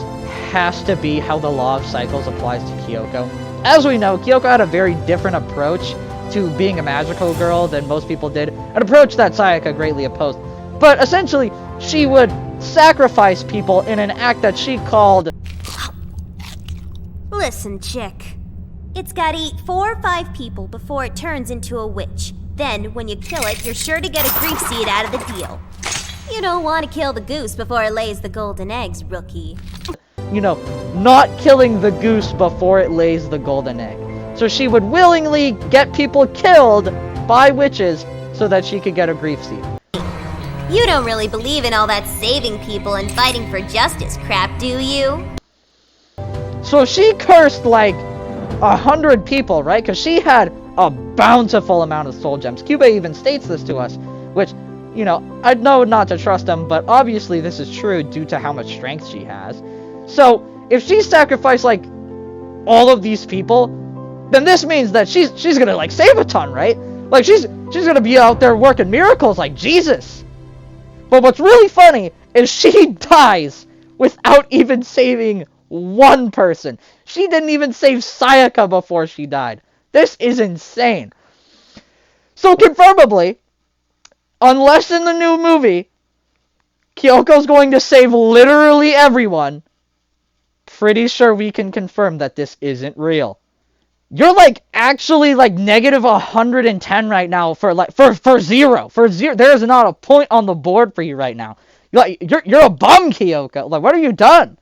has to be how the law of cycles applies to Kyoko. As we know, Kyoko had a very different approach to being a magical girl than most people did, an approach that Sayaka greatly opposed. But essentially, she would sacrifice people in an act that she called... Listen, chick. It's gotta eat 4 or 5 people before it turns into a witch. Then, when you kill it, you're sure to get a grief seed out of the deal. You don't want to kill the goose before it lays the golden eggs, rookie. You know, not killing the goose before it lays the golden egg. So she would willingly get people killed by witches so that she could get a grief seed. You don't really believe in all that saving people and fighting for justice crap, do you? So she cursed like 100 people, right? Because she had a bountiful amount of soul gems. Cuba even states this to us, which, you know, I know not to trust him, but obviously this is true due to how much strength she has. So, if she sacrificed, like, all of these people, then this means that she's gonna, like, save a ton, right? Like, she's gonna be out there working miracles like Jesus. But what's really funny is she dies without even saving one person. She didn't even save Sayaka before she died. This is insane. So, confirmably, unless in the new movie, Kyoko's going to save literally everyone, pretty sure we can confirm that this isn't real. You're like actually like negative 110 right now for zero. For zero, there is not a point on the board for you right now. You're a bum, Kyoko. Like, what have you done?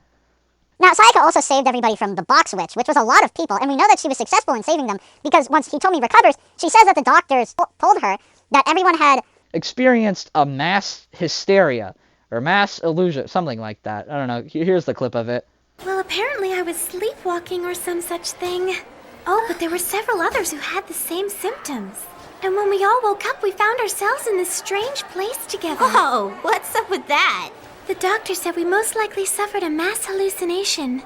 Now, Sayaka also saved everybody from the box witch, which was a lot of people, and we know that she was successful in saving them because once Hitomi recovers, she says that the doctors told her that everyone had experienced a mass hysteria or mass illusion, something like that. I don't know. Here's the clip of it. Well, apparently I was sleepwalking or some such thing. Oh, but there were several others who had the same symptoms. And when we all woke up, we found ourselves in this strange place together. Whoa, what's up with that? The doctor said we most likely suffered a mass hallucination.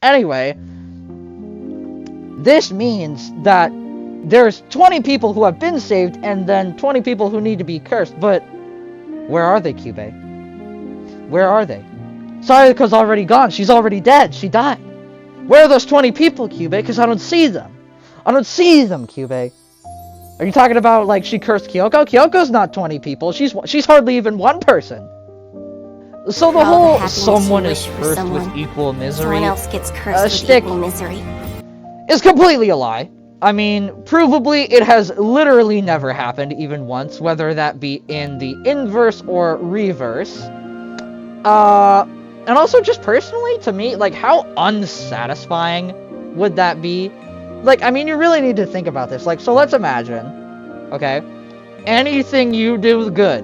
Anyway, this means that there's 20 people who have been saved and then 20 people who need to be cursed, but where are they, Cube? Where are they? Sayaka's already gone. She's already dead. She died. Where are those 20 people, Cube? Because I don't see them. I don't see them, Cube. Are you talking about, like, she cursed Kyoko? Kyoko's not 20 people. She's hardly even one person. So the whole someone is cursed with equal misery someone else gets cursed with equal misery is completely a lie. I mean, provably, it has literally never happened even once, whether that be in the inverse or reverse. And also just personally, to me, like, how unsatisfying would that be? Like, I mean, you really need to think about this. Like, so let's imagine, okay, anything you do good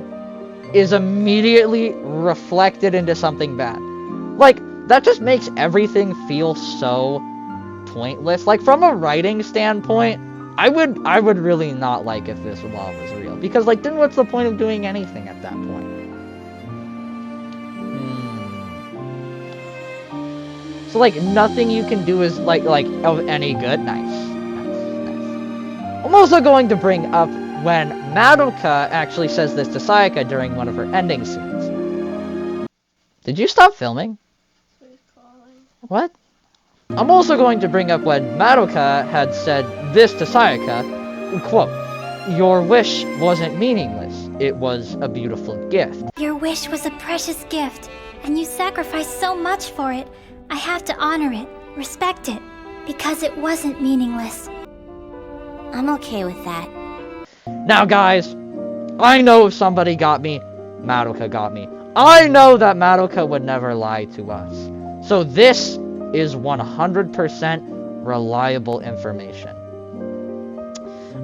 is immediately reflected into something bad. Like, that just makes everything feel so pointless. Like, from a writing standpoint, I would really not like if this law was real. Because, like, then what's the point of doing anything at that point? So, like, nothing you can do is, like of any good? Nice. I'm also going to bring up when Madoka actually says this to Sayaka during one of her ending scenes. Did you stop filming? What? I'm also going to bring up when Madoka had said this to Sayaka, quote, "Your wish wasn't meaningless. It was a beautiful gift." Your wish was a precious gift, and you sacrificed so much for it. I have to honor it, respect it, because it wasn't meaningless. I'm okay with that. Now, guys, I know if somebody got me, Madoka got me. I know that Madoka would never lie to us. So this is 100% reliable information.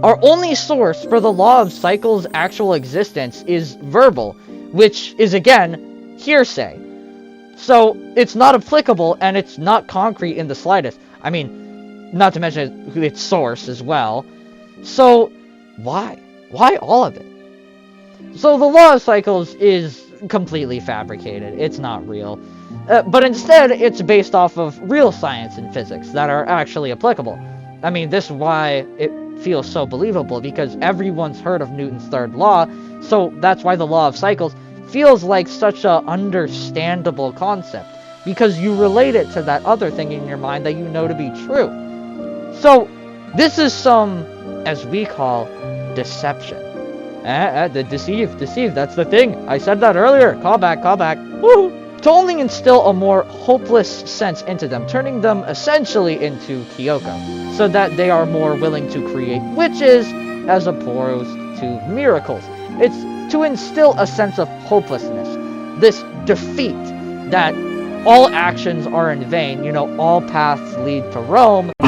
Our only source for the law of cycles' actual existence is verbal, which is, again, hearsay. So, it's not applicable, and it's not concrete in the slightest. I mean, not to mention its source as well. So, why? Why all of it? So the law of cycles is completely fabricated. It's not real. But instead, it's based off of real science and physics that are actually applicable. I mean, this is why it feels so believable, because everyone's heard of Newton's third law, so that's why the law of cycles feels like such a understandable concept, because you relate it to that other thing in your mind that you know to be true. So, this is some, as we call, deception. Deceive, that's the thing. I said that earlier. Call back. Woo! To only instill a more hopeless sense into them, turning them essentially into Kyoko, so that they are more willing to create witches as opposed to miracles. It's to instill a sense of hopelessness, this defeat, that all actions are in vain, you know, all paths lead to Rome. It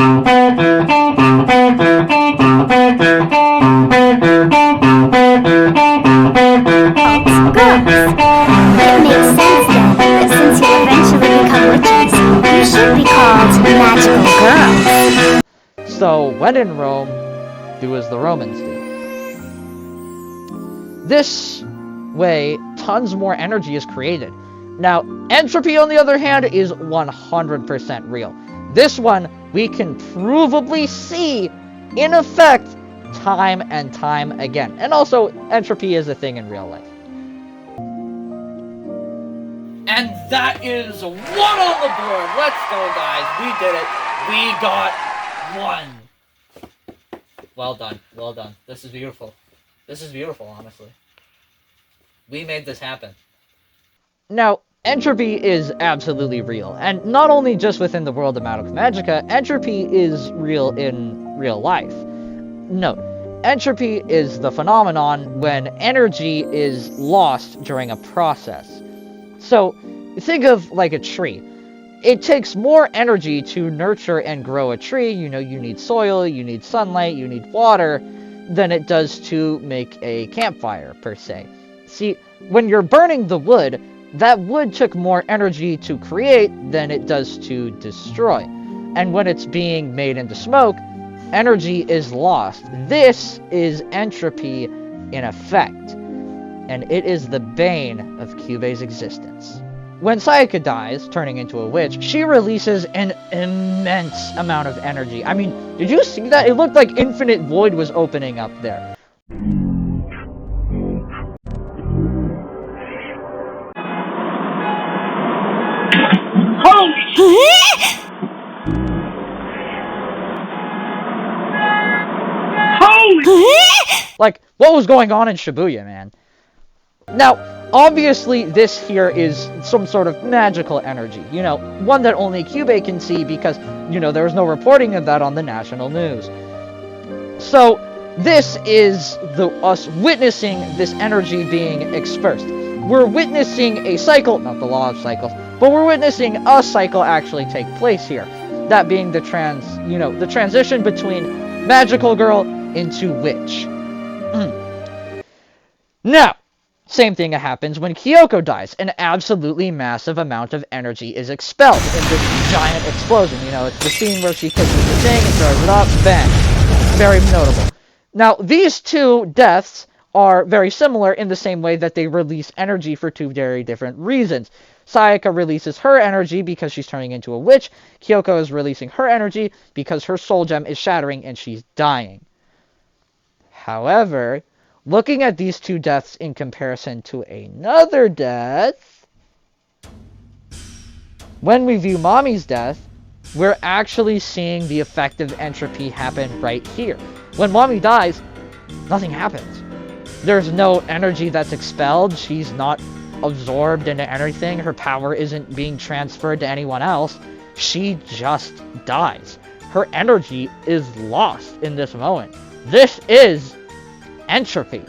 makes sense then that since you'll eventually become witches, you should be called magical girls. So, when in Rome, do as the Romans do. This way, tons more energy is created. Now, entropy, on the other hand, is 100% real. This one, we can provably see in effect time and time again. And also, entropy is a thing in real life. And that is one on the board. Let's go, guys. We did it. We got one. Well done. This is beautiful. Honestly. We made this happen. Now, entropy is absolutely real. And not only just within the world of Madoka Magica, entropy is real in real life. Note, entropy is the phenomenon when energy is lost during a process. So, think of like a tree. It takes more energy to nurture and grow a tree. You know, you need soil, you need sunlight, you need water, than it does to make a campfire, per se. See, when you're burning the wood, that wood took more energy to create than it does to destroy. And when it's being made into smoke, energy is lost. This is entropy in effect. And it is the bane of Kyubei's existence. When Sayaka dies, turning into a witch, she releases an immense amount of energy. I mean, did you see that? It looked like infinite void was opening up there. Like, what was going on in Shibuya, man? Now, obviously, this here is some sort of magical energy. You know, one that only Kyubei can see because, you know, there was no reporting of that on the national news. So, this is us witnessing this energy being dispersed. We're witnessing a cycle, not the law of cycles, but we're witnessing a cycle actually take place here. That being the transition between magical girl into witch. Now, same thing happens when Kyoko dies. An absolutely massive amount of energy is expelled in this giant explosion. You know, it's the scene where she kisses the thing and throws it up, bang. Very notable. Now, these two deaths are very similar in the same way that they release energy for two very different reasons. Sayaka releases her energy because she's turning into a witch. Kyoko is releasing her energy because her soul gem is shattering and she's dying. However, looking at these two deaths in comparison to another death, when we view Mommy's death, we're actually seeing the effect of entropy happen right here. When Mommy dies, nothing happens. There's no energy that's expelled. She's not absorbed into anything. Her power isn't being transferred to anyone else. She just dies. Her energy is lost in this moment. This is entropy.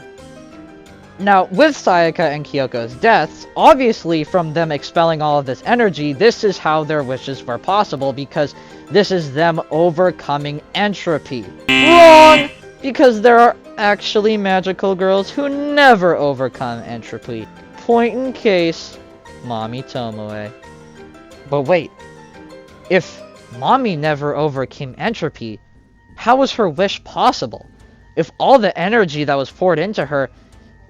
Now, with Sayaka and Kyoko's deaths, obviously from them expelling all of this energy, this is how their wishes were possible, because this is them overcoming entropy. Wrong! Because there are actually magical girls who never overcome entropy. Point in case, Mommy Tomoe. But wait, if Mommy never overcame entropy, how was her wish possible? If all the energy that was poured into her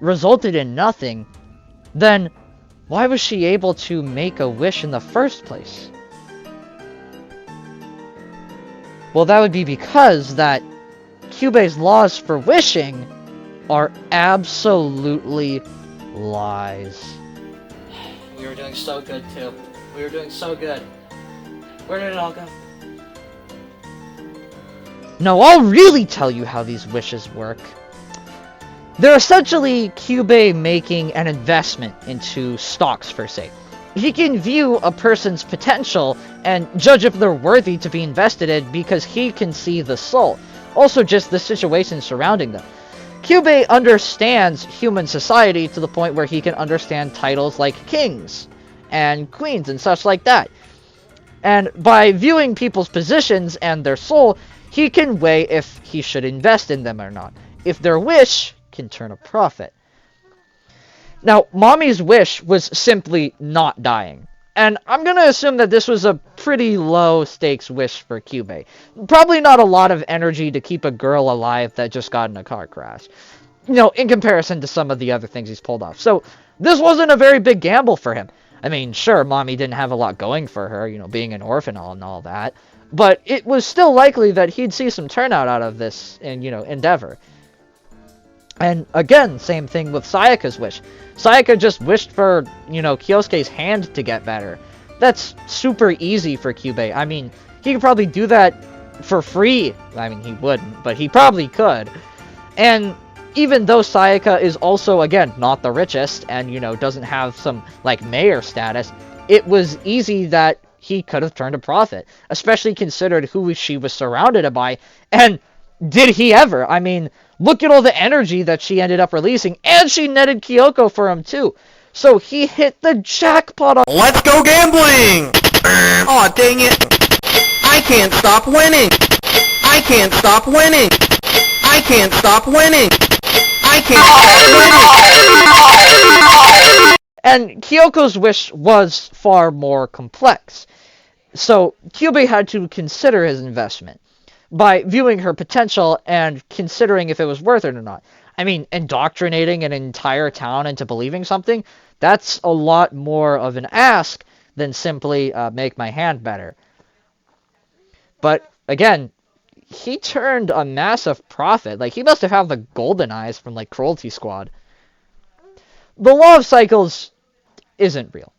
resulted in nothing, then why was she able to make a wish in the first place? Well, that would be because that Kyubei's laws for wishing are absolutely lies. We were doing so good, too. We were doing so good. Where did it all go? Now, I'll really tell you how these wishes work. They're essentially Kyubei making an investment into stocks, per se. He can view a person's potential and judge if they're worthy to be invested in because he can see the soul. Also, just the situation surrounding them. Kyubei understands human society to the point where he can understand titles like kings and queens and such like that. And by viewing people's positions and their soul, he can weigh if he should invest in them or not, if their wish can turn a profit. Now, Mommy's wish was simply not dying. And I'm going to assume that this was a pretty low-stakes wish for Kyubei. Probably not a lot of energy to keep a girl alive that just got in a car crash. You know, in comparison to some of the other things he's pulled off. So, this wasn't a very big gamble for him. I mean, sure, Mommy didn't have a lot going for her, you know, being an orphan and all that. But it was still likely that he'd see some turnout out of this, endeavor. And again, same thing with Sayaka's wish. Sayaka just wished for, Kyosuke's hand to get better. That's super easy for Kyubei. I mean, he could probably do that for free. I mean, he wouldn't, but he probably could. And even though Sayaka is also, again, not the richest and, doesn't have some, mayor status, it was easy that he could have turned a profit, especially considered who she was surrounded by. And did he ever? I mean, look at all the energy that she ended up releasing, and she netted Kyoko for him too. So he hit the jackpot on— Let's go gambling! Aw, dang it! I can't stop winning! I can't stop winning! I can't stop winning! I can't stop winning! And Kyoko's wish was far more complex. So Kyubei had to consider his investment by viewing her potential and considering if it was worth it or not. I mean, indoctrinating an entire town into believing something, that's a lot more of an ask than simply make my hand better. But again, he turned a massive profit. He must have had the golden eyes from Cruelty Squad. The law of cycles isn't real.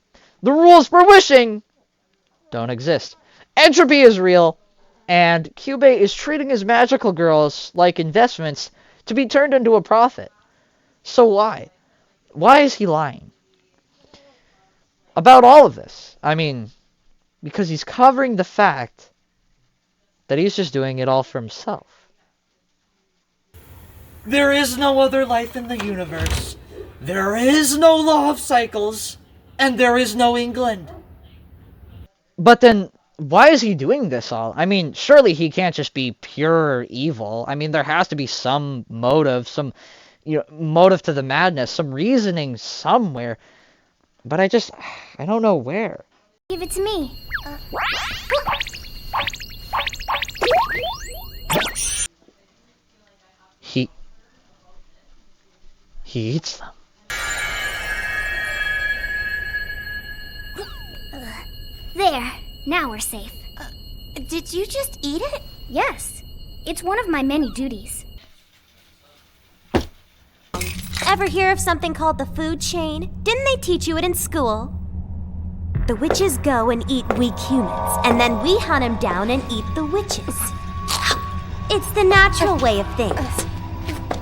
The rules for wishing don't exist. Entropy is real, and Kyubei is treating his magical girls like investments to be turned into a profit. So why? Why is he lying about all of this? I mean, because he's covering the fact that he's just doing it all for himself. There is no other life in the universe. There is no law of cycles. And there is no England. But then, why is he doing this all? I mean, surely he can't just be pure evil. I mean, there has to be some motive, some motive to the madness, some reasoning somewhere. But I don't know where. Give it to me. He eats them. There. Now we're safe. Did you just eat it? Yes. It's one of my many duties. Ever hear of something called the food chain? Didn't they teach you it in school? The witches go and eat weak humans, and then we hunt them down and eat the witches. It's the natural way of things.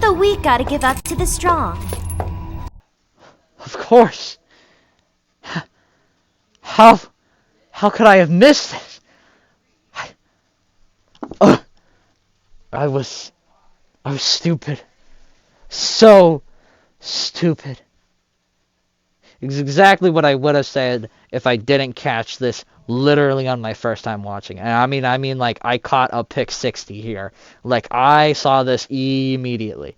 The weak gotta give up to the strong. Of course. How could I have missed it? I was stupid. So stupid. It's exactly what I would have said if I didn't catch this literally on my first time watching. And I mean I caught a pick 60 here. I saw this immediately.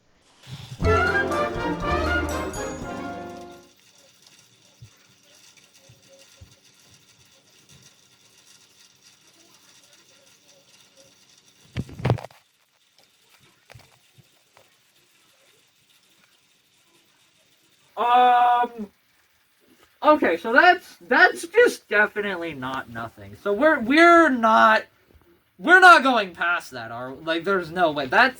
Okay, so that's just definitely not nothing. So we're not going past that. Like there's no way. That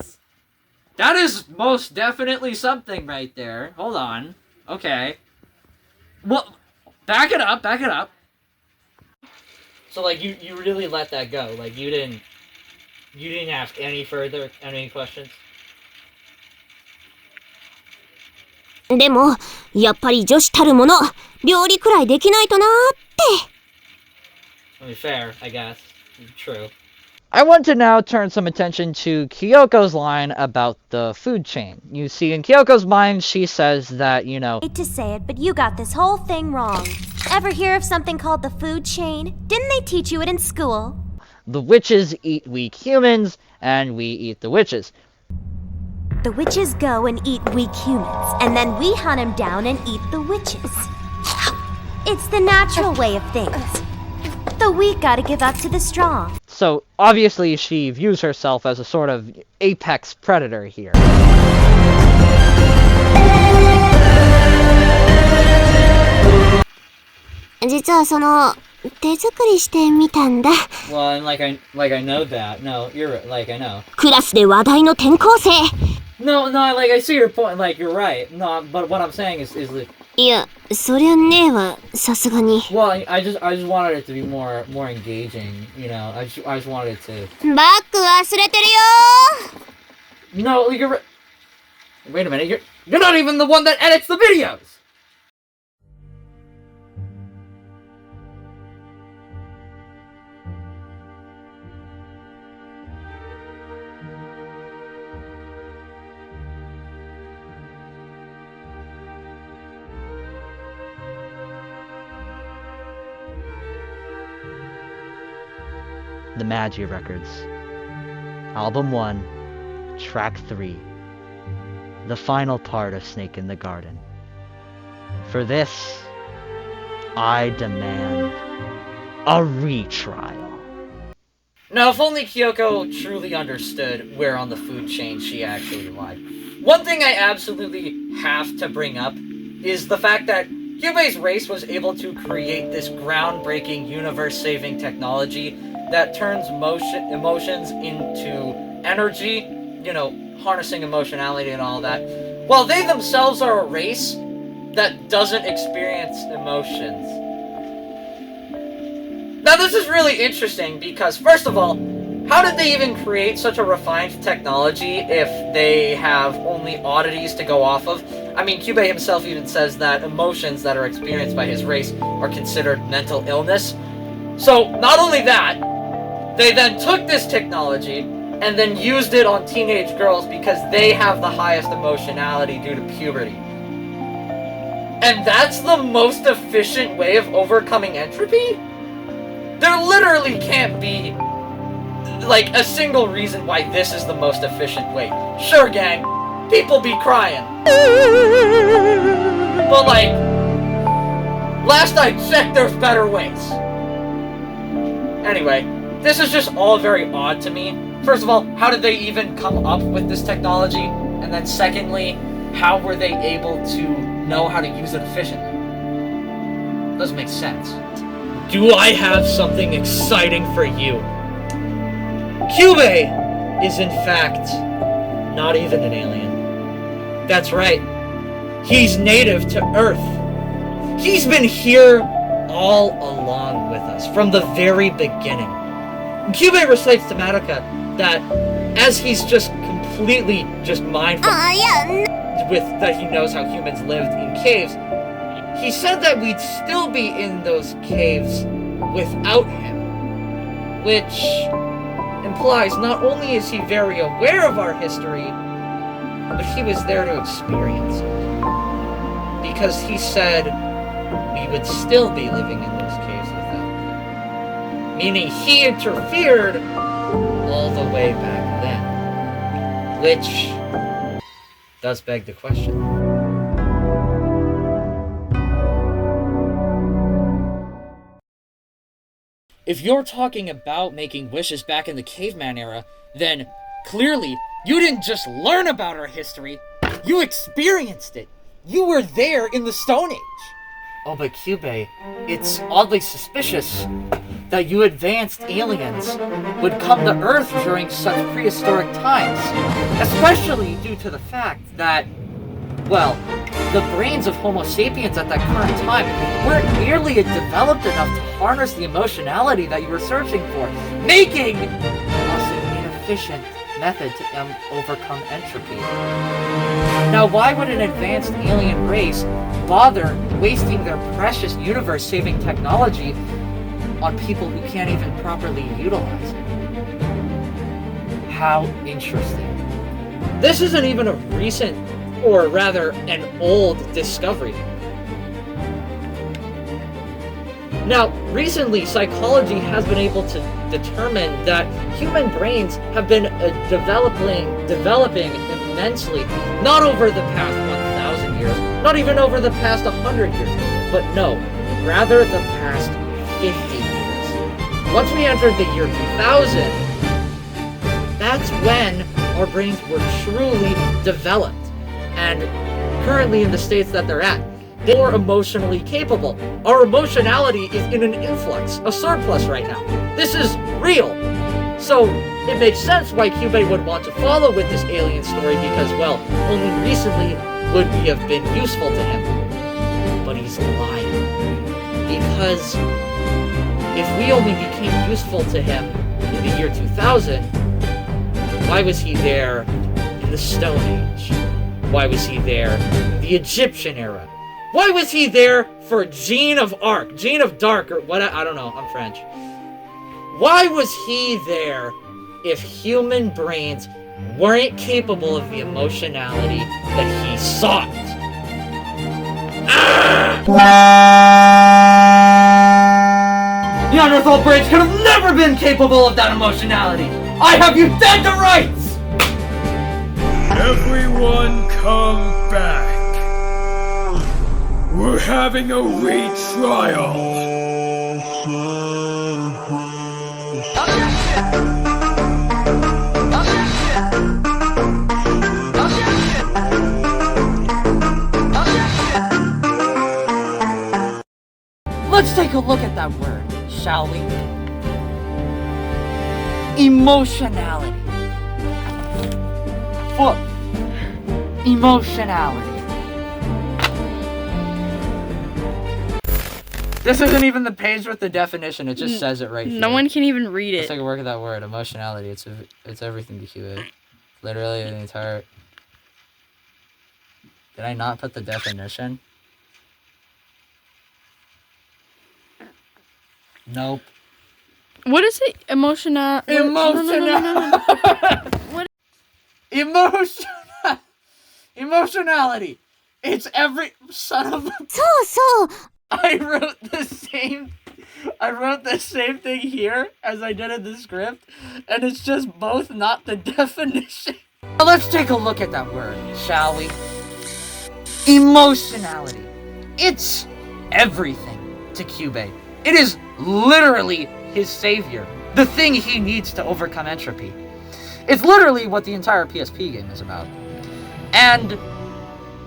is most definitely something right there. Hold on. Okay. Well, back it up. So like you really let that go. Like you didn't ask any questions. でも、やっぱり女子たるもの、料理くらいできないとなーって。I mean, fair, I guess. True. I want to now turn some attention to Kyoko's line about the food chain. You see, in Kyoko's mind, she says that, you know... I hate to say it, but you got this whole thing wrong. Ever hear of something called the food chain? Didn't they teach you it in school? The witches eat weak humans, and we eat the witches. The witches go and eat weak humans, and then we hunt them down and eat the witches. It's the natural way of things. The weak gotta give up to the strong. So, obviously, she views herself as a sort of apex predator here. 実はその、手作りしてみたんだ。Well, and like I know that. No, you're like I know. クラスで話題の転校生。No, like I see your point. Like you're right. No, but what I'm saying is like. いや、そりゃねえわ、さすがに。Well, I just wanted it to be more engaging. You know, I just wanted it to. バッグ忘れてるよ。 No, you're. Wait a minute. You're not even the one that edits the videos. The Magia Records. Album 1, Track 3. The final part of Snake in the Garden. For this, I demand a retrial. Now, if only Kyoko truly understood where on the food chain she actually lied. One thing I absolutely have to bring up is the fact that Kyubei's race was able to create this groundbreaking, universe-saving technology that turns emotions into energy, you know, harnessing emotionality and all that. While they themselves are a race that doesn't experience emotions. Now this is really interesting because, first of all, how did they even create such a refined technology if they have only oddities to go off of? I mean, Kyubei himself even says that emotions that are experienced by his race are considered mental illness. So, not only that, they then took this technology and then used it on teenage girls because they have the highest emotionality due to puberty. And that's the most efficient way of overcoming entropy? There literally can't be, like, a single reason why this is the most efficient way. Sure, gang, people be crying. But, like, last I checked, there's better ways. Anyway, this is just all very odd to me. First of all, how did they even come up with this technology? And then secondly, how were they able to know how to use it efficiently? Doesn't make sense. Do I have something exciting for you? Kyubei is in fact not even an alien. That's right. He's native to Earth. He's been here all along with us from the very beginning. Kyubei recites to Madoka that as he's just completely just mindful with that he knows how humans lived in caves, he said that we'd still be in those caves without him, which implies not only is he very aware of our history, but he was there to experience it. Because he said we would still be living in those caves without him. Meaning he interfered all the way back then. Which does beg the question. If you're talking about making wishes back in the caveman era, then clearly you didn't just learn about our history, you experienced it. You were there in the Stone Age! Oh, but Kyubey, it's oddly suspicious that you advanced aliens would come to Earth during such prehistoric times, especially due to the fact that, well, the brains of Homo sapiens at that current time weren't nearly developed enough to harness the emotionality that you were searching for, making us an inefficient method to overcome entropy. Now, why would an advanced alien race bother wasting their precious universe-saving technology on people who can't even properly utilize it? How interesting. This isn't even a recent, or rather, an old discovery. Now, recently, psychology has been able to determine that human brains have been developing immensely, not over the past 1,000 years, not even over the past 100 years, but no, rather the past 50 years. Once we entered the year 2000, that's when our brains were truly developed, and currently in the states that they're at, they're more emotionally capable. Our emotionality is in an influx, a surplus right now. This is real. So it makes sense why Kyubey would want to follow with this alien story because, well, only recently would we have been useful to him. But he's lying. Because if we only became useful to him in the year 2000, why was he there in the Stone Age? Why was he there in the Egyptian era? Why was he there for Jeanne of Arc, or what? I don't know, I'm French. Why was he there if human brains weren't capable of the emotionality that he sought? Neanderthal brains could have never been capable of that emotionality! I have you dead to rights! Everyone come back. We're having a retrial. Let's take a look at that word, shall we? Emotionality. Look. Emotionality. This isn't even the page with the definition, it just says it right here. No one can even read it. Let's take a look at that word, emotionality. It's everything to Q. Literally the entire... Did I not put the definition? Nope. What is it? Emotional... What? Emotionality. It's every... Son of a... So. I wrote the same thing here as I did in the script, and it's just both not the definition. Now let's take a look at that word, shall we? Emotionality. It's everything to Kyubey. It is literally his savior, the thing he needs to overcome entropy. It's literally what the entire PSP game is about. And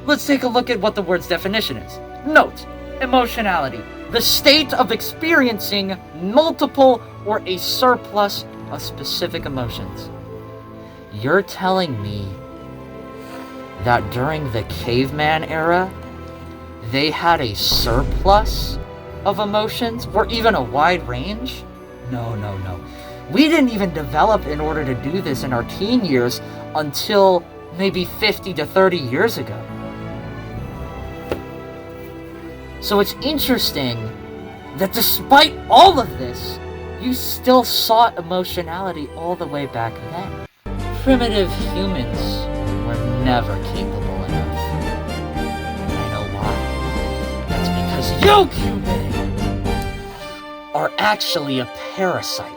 let's take a look at what the word's definition is. Note. Emotionality, the state of experiencing multiple or a surplus of specific emotions. You're telling me that during the caveman era, they had a surplus of emotions, or even a wide range? No. We didn't even develop in order to do this in our teen years until maybe 50 to 30 years ago. So it's interesting that despite all of this, you still sought emotionality all the way back then. Primitive humans were never capable enough. I know why. That's because you, Kyubey, are actually a parasite.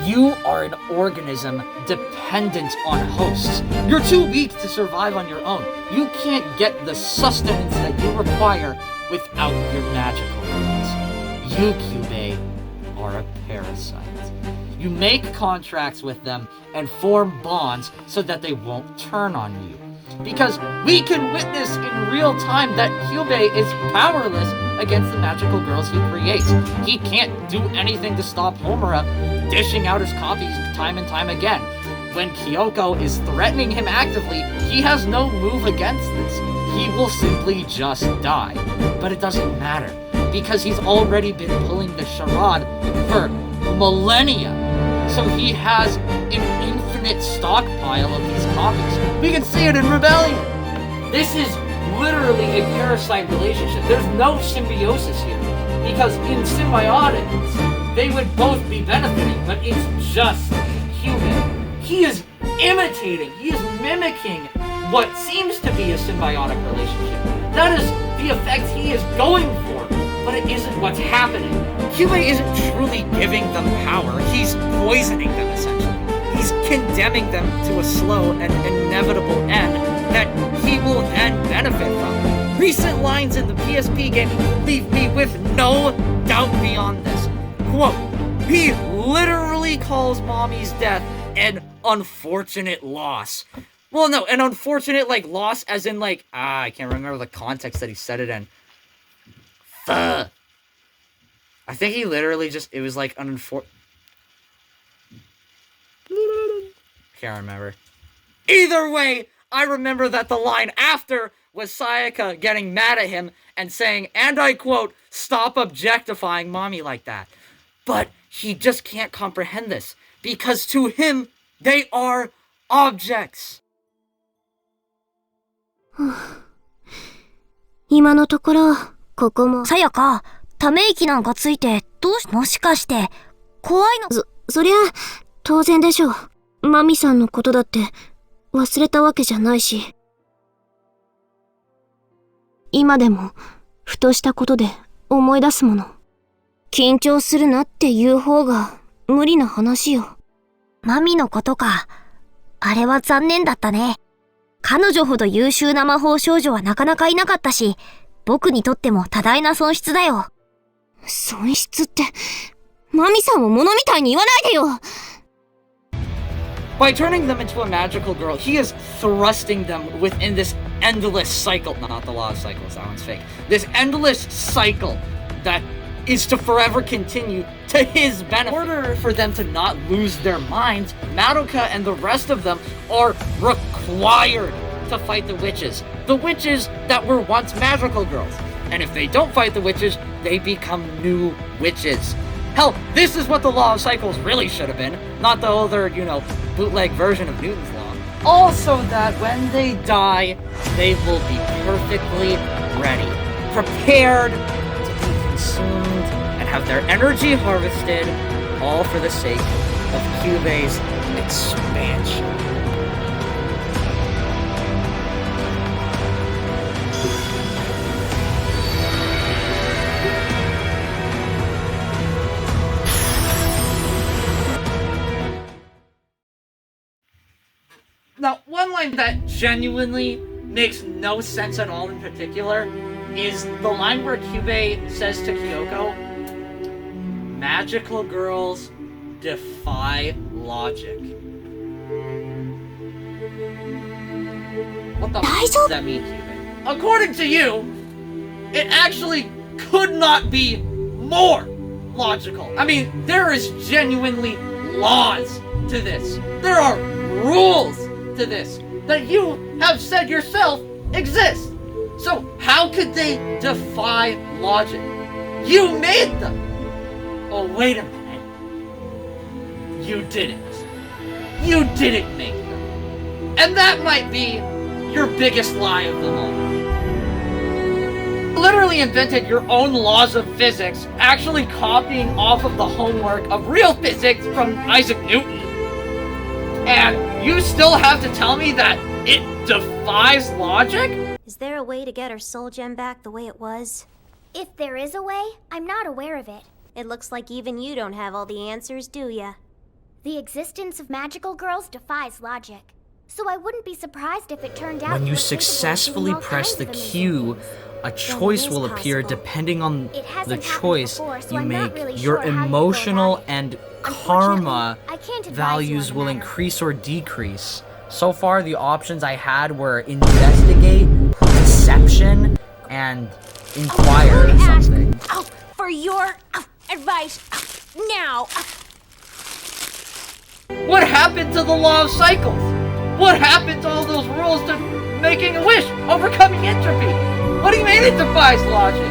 You are an organism dependent on hosts. You're too weak to survive on your own. You can't get the sustenance that you require without your magical ones. You, Kyubey, are a parasite. You make contracts with them and form bonds so that they won't turn on you. because we can witness in real time that Kyubey is powerless against the magical girls he creates. He can't do anything to stop Homura dishing out his copies time and time again. When Kyoko is threatening him actively, he has no move against this. He will simply just die. But it doesn't matter, because he's already been pulling the charade for millennia. So he has an infinite stockpile of these copies. We can see it in Rebellion. This is literally a parasite relationship. There's no symbiosis here, because in symbiotics, they would both be benefiting, but it's just human. He is imitating, he is mimicking what seems to be a symbiotic relationship. That is the effect he is going for, but it isn't what's happening. Kyubey isn't truly giving them power, he's poisoning them essentially. He's condemning them to a slow and inevitable end that he will then benefit from. Recent lines in the PSP game leave me with no doubt beyond this. Quote, he literally calls Mommy's death an unfortunate loss. Well, no, an unfortunate, loss as in, I can't remember the context that he said it in. I think he literally just, it was like an unfortunate... Can't remember. Either way, I remember that the line after was Sayaka getting mad at him and saying, and I quote, "Stop objectifying Mommy like that." But he just can't comprehend this, because to him, they are objects. 今のところ、ここも。さやか、ため息なんかついて、もしかして、怖いの？そりゃ、当然でしょう。マミさんのことだって、忘れたわけじゃないし。今でも、ふとしたことで思い出すもの。緊張するなっていう方が、無理な話よ。マミのことか。あれは残念だったね。彼女ほど優秀な魔法少女はなかなかいなかったし、僕にとっても多大な損失だよ。損失って、マミさんを物みたいに言わないでよ。By turning them into a magical girl, he is thrusting them within this endless cycle. No, not the law of cycles, that one's fake. This endless cycle that is to forever continue to his benefit. In order for them to not lose their minds, Madoka and the rest of them are required to fight the witches. The witches that were once magical girls. And if they don't fight the witches, they become new witches. Hell, this is what the law of cycles really should have been, not the other, bootleg version of Newton's law. Also that when they die, they will be perfectly ready, prepared to be consumed and have their energy harvested, all for the sake of Kyubey's expansion. Now, one line that genuinely makes no sense at all in particular is the line where Kyubey says to Kyoko, "Magical girls defy logic." What the f does that mean, Kyubey? According to you, it actually could not be more logical. I mean, there is genuinely laws to this. There are rules to this that you have said yourself exist. So how could they defy logic? You made them. Oh, wait a minute. You didn't. You didn't make them. And that might be your biggest lie of them all. You literally invented your own laws of physics, actually copying off of the homework of real physics from Isaac Newton. And you still have to tell me that it defies logic? Is there a way to get our soul gem back the way it was? If there is a way, I'm not aware of it. It looks like even you don't have all the answers, do ya? The existence of magical girls defies logic. So I wouldn't be surprised if it turned out When you were capable of successfully doing all press kinds the of amazing Q, things. a choice will appear depending on It hasn't the happened choice before, so you I'm not make. really Your sure how you go emotional about it. and Unfortunately, karma I can't advise you values on the will matter. increase or decrease So far, the options I had were investigate, deception, and inquire or something. For your advice now. What happened to the law of cycles? What happened to all those rules to making a wish, overcoming entropy? What do you mean it defies logic?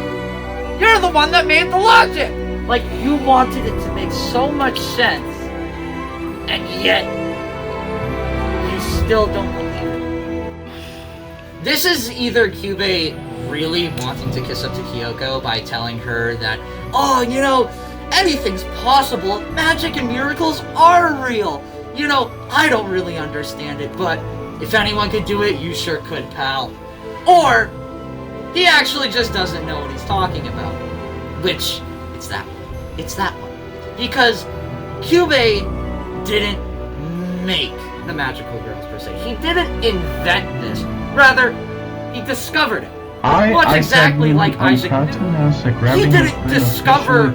You're the one that made the logic! Like, you wanted it to make so much sense, and yet, you still don't believe it. This is either Kyubey really wanting to kiss up to Kyoko by telling her that, oh, you know, anything's possible, magic and miracles are real. You know, I don't really understand it, but if anyone could do it, you sure could, pal. Or, he actually just doesn't know what he's talking about. Which, it's that one. It's that one. Because Kyubey didn't make the magical girls, per se. He didn't invent this. Rather, he discovered it. Much exactly like Isaac Newton. He didn't discover...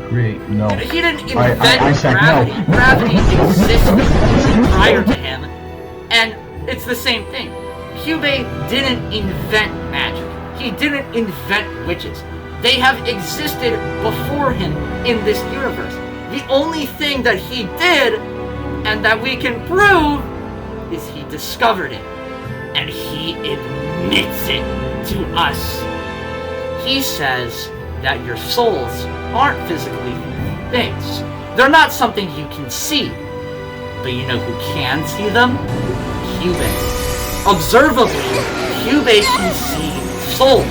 No. He didn't invent gravity. No. Gravity existed prior to him. And it's the same thing. Kyubey didn't invent magic. He didn't invent witches. They have existed before him in this universe. The only thing that he did, and that we can prove, is he discovered it. And he admits it to us. He says that your souls aren't physically things. They're not something you can see. But you know who can see them? Kyubey. Observably, Kyubey can see souls.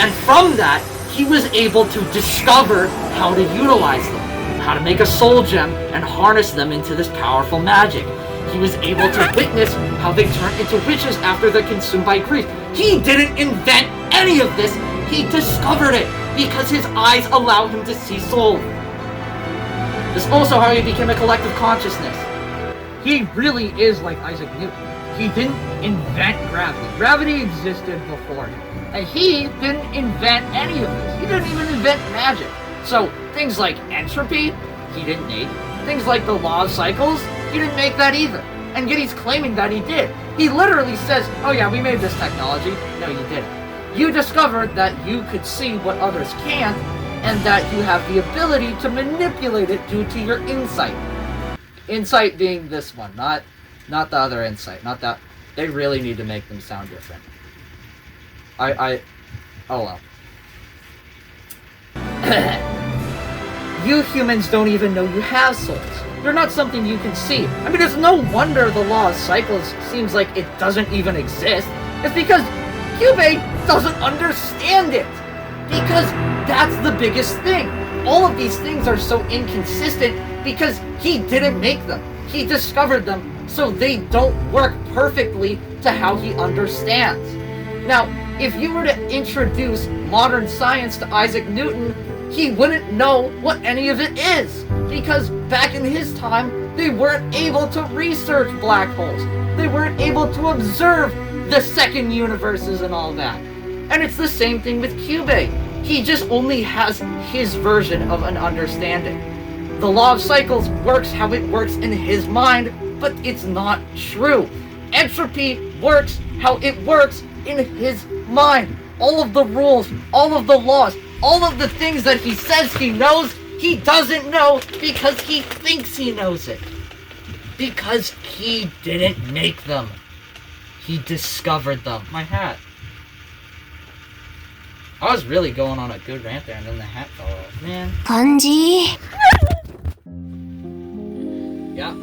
And from that, he was able to discover how to utilize them. How to make a soul gem and harness them into this powerful magic. He was able to witness how they turn into witches after they're consumed by grief. He didn't invent any of this. He discovered it because his eyes allow him to see souls. This is also how he became a collective consciousness. He really is like Isaac Newton. He didn't invent gravity. Gravity existed before him. And he didn't invent any of this. He didn't even invent magic. So, things like entropy, he didn't make. Things like the law of cycles, he didn't make that either. And yet he's claiming that he did. He literally says, oh yeah, we made this technology. No, you didn't. You discovered that you could see what others can't, and that you have the ability to manipulate it due to your insight. Insight being this one, not the other insight. Not that. They really need to make them sound different. Oh well. You humans don't even know you have souls. They're not something you can see. I mean, it's no wonder the law of cycles seems like it doesn't even exist. It's because Kyubey doesn't understand it. Because that's the biggest thing. All of these things are so inconsistent because he didn't make them. He discovered them, so they don't work perfectly to how he understands. Now, if you were to introduce modern science to Isaac Newton, he wouldn't know what any of it is. Because back in his time, they weren't able to research black holes. They weren't able to observe the second universes and all that. And it's the same thing with Kyubey. He just only has his version of an understanding. The law of cycles works how it works in his mind, but it's not true. Entropy works how it works in his mind. All of the rules, all of the laws, all of the things that he says he knows, he doesn't know because he thinks he knows it. Because he didn't make them. He discovered them. My hat. I was really going on a good rant there and then the hat fell off. Man. Kanji. Yeah.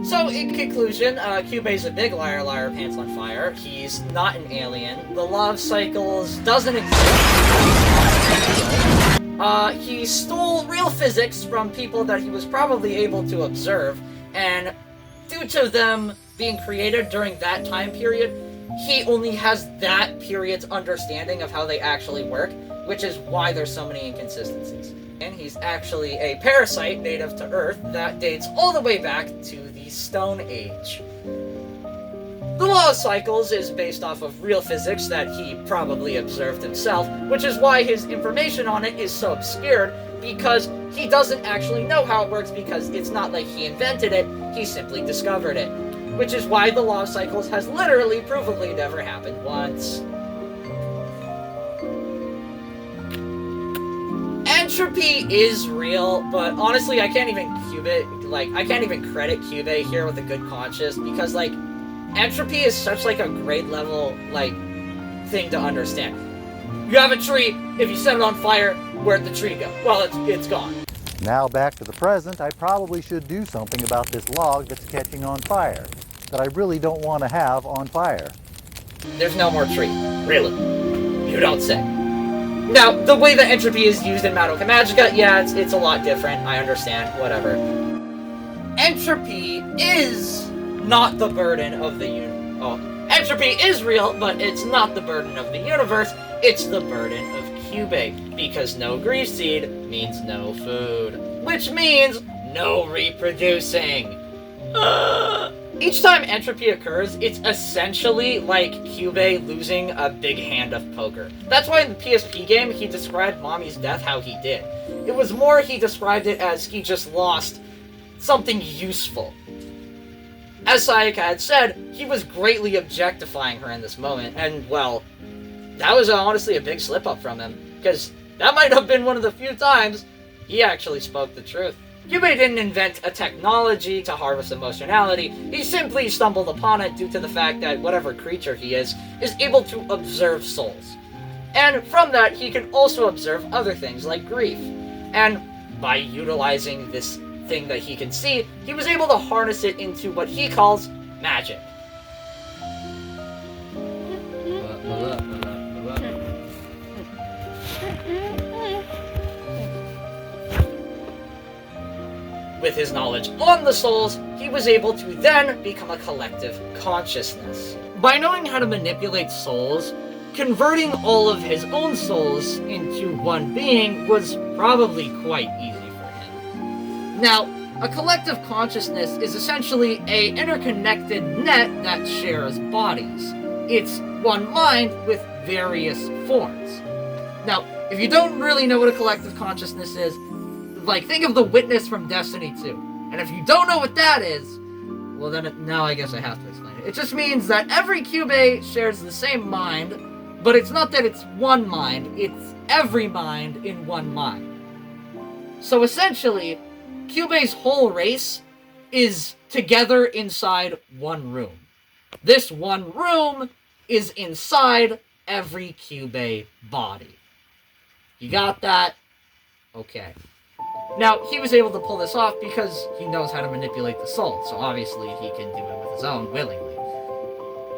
So, in conclusion, Kyubey's a big liar, liar, pants on fire. He's not an alien. The law of cycles doesn't exist. He stole real physics from people that he was probably able to observe, and due to them being created during that time period, he only has that period's understanding of how they actually work, which is why there's so many inconsistencies. And he's actually a parasite native to Earth that dates all the way back to the Stone Age. The law of cycles is based off of real physics that he probably observed himself, which is why his information on it is so obscured, because he doesn't actually know how it works because it's not like he invented it, he simply discovered it. which is why the law of cycles has literally, provably never happened once. Entropy is real, but honestly, I can't even I can't even credit Kyubey here with a good conscience, because, like, entropy is such, like, a grade level, like, thing to understand. You have a tree, if you set it on fire, where'd the tree go? Well, it's gone. Now back to the present, I probably should do something about this log that's catching on fire, that I really don't want to have on fire. There's no more tree. Really? You don't say. Now, the way that entropy is used in Madoka Magica, yeah, it's a lot different. I understand. Whatever. Entropy is not the burden of the entropy is real, but it's not the burden of the universe. It's the burden of Kyubey, because no grief seed means no food, which means no reproducing. Each time entropy occurs, it's essentially like Kyubey losing a big hand of poker. That's why in the PSP game, he described Mommy's death how he did. It was more he described it as he just lost something useful. As Sayaka had said, he was greatly objectifying her in this moment, and, well, that was honestly a big slip-up from him, because that might have been one of the few times he actually spoke the truth. Kyubey didn't invent a technology to harvest emotionality, he simply stumbled upon it due to the fact that whatever creature he is able to observe souls. And from that, he can also observe other things like grief. And by utilizing this thing that he can see, he was able to harness it into what he calls magic. With his knowledge on the souls, he was able to then become a collective consciousness. By knowing how to manipulate souls, converting all of his own souls into one being was probably quite easy for him. Now, a collective consciousness is essentially an interconnected net that shares bodies. It's one mind with various forms. Now, if you don't really know what a collective consciousness is, like, think of the Witness from Destiny 2. And if you don't know what that is, well then, now I guess I have to explain it. It just means that every Kyubey shares the same mind, but it's not that it's one mind, it's every mind in one mind. So essentially, Kyubey's whole race is together inside one room. This one room is inside every Kyubey body. You got that? Okay. Now, he was able to pull this off because he knows how to manipulate the soul, so obviously he can do it with his own willingly.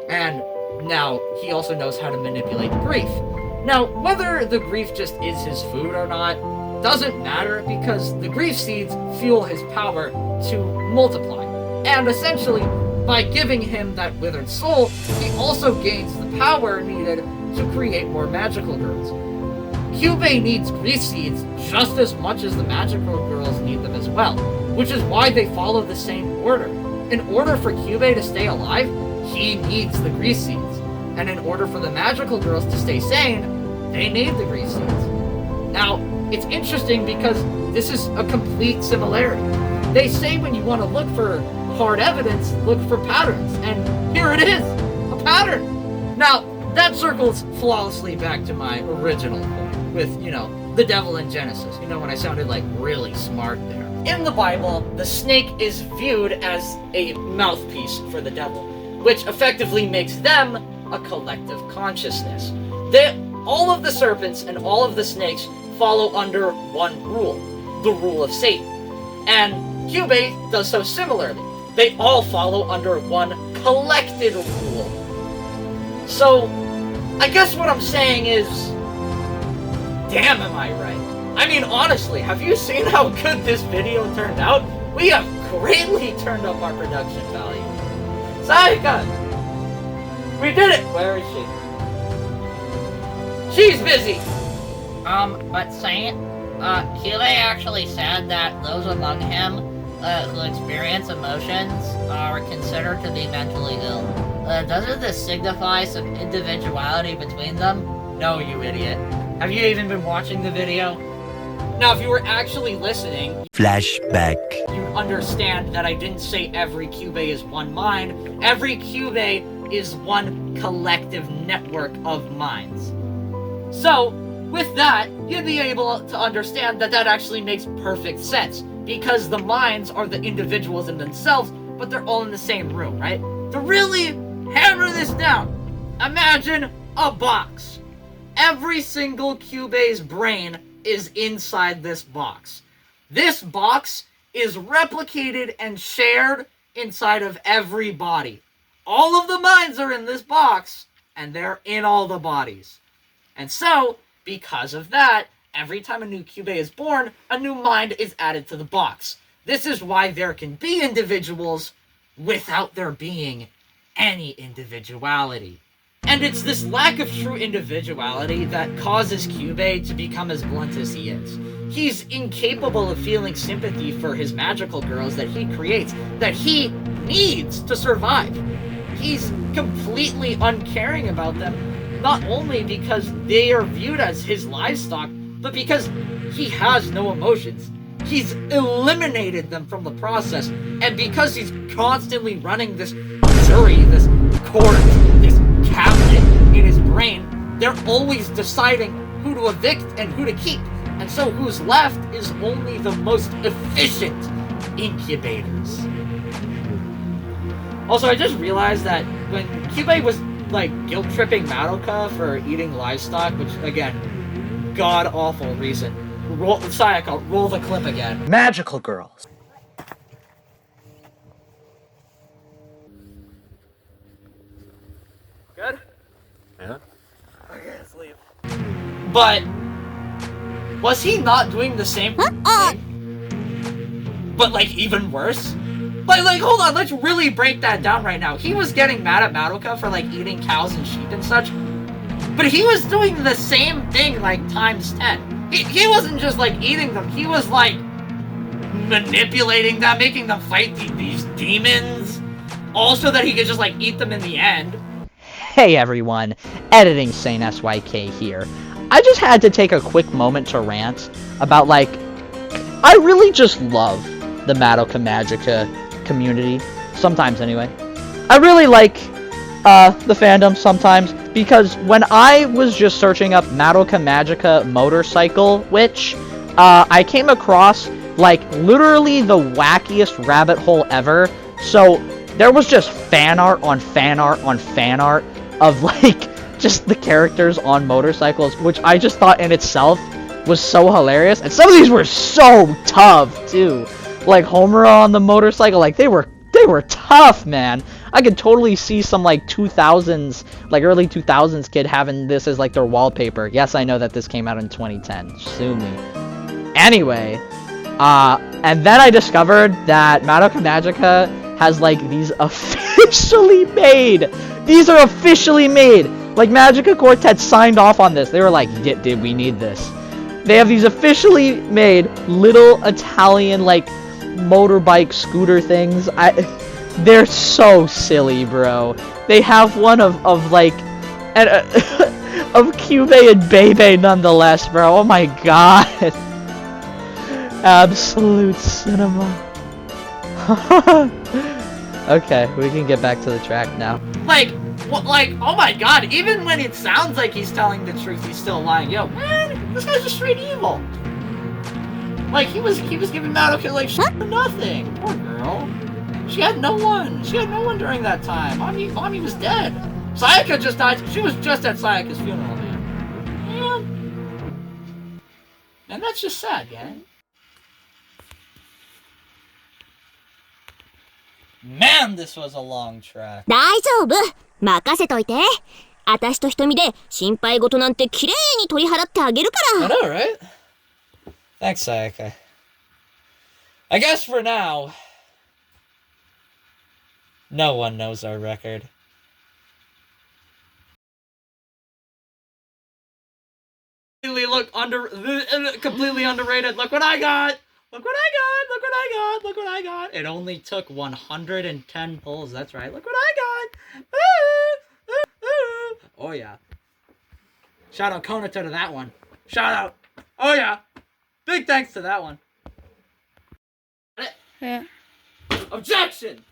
And now, he also knows how to manipulate grief. Now, whether the grief just is his food or not, doesn't matter because the grief seeds fuel his power to multiply. And essentially, by giving him that withered soul, he also gains the power needed to create more magical girls. Kyubey needs grief seeds just as much as the magical girls need them as well, which is why they follow the same order. In order for Kyubey to stay alive, he needs the grief seeds. And in order for the magical girls to stay sane, they need the grief seeds. Now, it's interesting because this is a complete similarity. They say when you want to look for hard evidence, look for patterns, and here it is, a pattern. Now, that circles flawlessly back to my original point with, the devil in Genesis. When I sounded like really smart there. In the Bible, the snake is viewed as a mouthpiece for the devil, which effectively makes them a collective consciousness. All of the serpents and all of the snakes follow under one rule, the rule of Satan. And Kyubey does so similarly. They all follow under one collected rule. So, I guess what I'm saying is, damn, am I right? I mean, honestly, have you seen how good this video turned out? We have greatly turned up our production value. Sayaka! We did it! Where is she? She's busy! But Saint, Kyubey actually said that those among him who experience emotions are considered to be mentally ill. Doesn't this signify some individuality between them? No, you idiot. Have you even been watching the video? Now, if you were actually listening, flashback, you understand that I didn't say every Kyubey is one mind. Every Kyubey is one collective network of minds. So, with that, you'd be able to understand that that actually makes perfect sense, because the minds are the individuals in themselves, but they're all in the same room, right? To really hammer this down, imagine a box. Every single Kyubey's brain is inside this box. This box is replicated and shared inside of every body. All of the minds are in this box, and they're in all the bodies. And so, because of that, every time a new Kyubey is born, a new mind is added to the box. This is why there can be individuals without there being any individuality. And it's this lack of true individuality that causes Kyubey to become as blunt as he is. He's incapable of feeling sympathy for his magical girls that he creates, that he needs to survive. He's completely uncaring about them, not only because they are viewed as his livestock, but because he has no emotions. He's eliminated them from the process, and because he's constantly running this jury, this court, this cabinet in his brain, they're always deciding who to evict and who to keep. And so who's left is only the most efficient incubators. Also, I just realized that when Kyubey was like guilt-tripping Madoka for eating livestock, which again, god-awful reason. Sayaka, roll the clip again. Magical girls. Good? Yeah. Okay, let's leave. But was he not doing the same thing? But like even worse? Like, hold on, let's really break that down right now. He was getting mad at Madoka for, like, eating cows and sheep and such. But he was doing the same thing, like, times 10. He wasn't just, like, eating them. He was, like, manipulating them, making them fight these demons. Also that he could just, like, eat them in the end. Hey everyone, Editing Sane SYK here. I just had to take a quick moment to rant about, like, I really just love the Madoka Magica community, sometimes anyway. I really like the fandom sometimes, because when I was just searching up Madoka Magica Motorcycle Witch, I came across, like, literally the wackiest rabbit hole ever. So, there was just fan art on fan art on fan art of, like, just the characters on motorcycles, which I just thought in itself was so hilarious. And some of these were so tough, too. Like Homer on the motorcycle, like they were tough, man. I could totally see some like 2000s, like early 2000s kid having this as like their wallpaper. Yes, I know that this came out in 2010. Sue me. Anyway, and then I discovered that Madoka Magica has like these officially made. These are officially made. Like Magica Quartet signed off on this. They were like, "Did we need this?" They have these officially made little Italian like motorbike scooter things. They're so silly, bro. They have one of like of Kyubey and Bebe nonetheless, bro. Oh my god. Absolute cinema. Okay, we can get back to the track now. Like, oh my god, even when it sounds like he's telling the truth, he's still lying. Yo, man, this guy's just straight evil. Like, he was giving Madoka, like, shit for nothing. Poor girl. She had no one. She had no one during that time. Mommy was dead. Sayaka just died. She was just at Sayaka's funeral, man. And that's just sad, gang. Man, this was a long track. 大丈夫任せといて私と瞳で心配事なんてきれいに取り払ってあげるから I know, right? Thanks, Sayaka. I guess for now, no one knows our record. Completely underrated. Look what I got! Look what I got! Look what I got! Look what I got! It only took 110 pulls. That's right. Look what I got! Oh yeah. Shout out Konata to that one. Shout out. Oh yeah. Big thanks to that one. Yeah. Objection!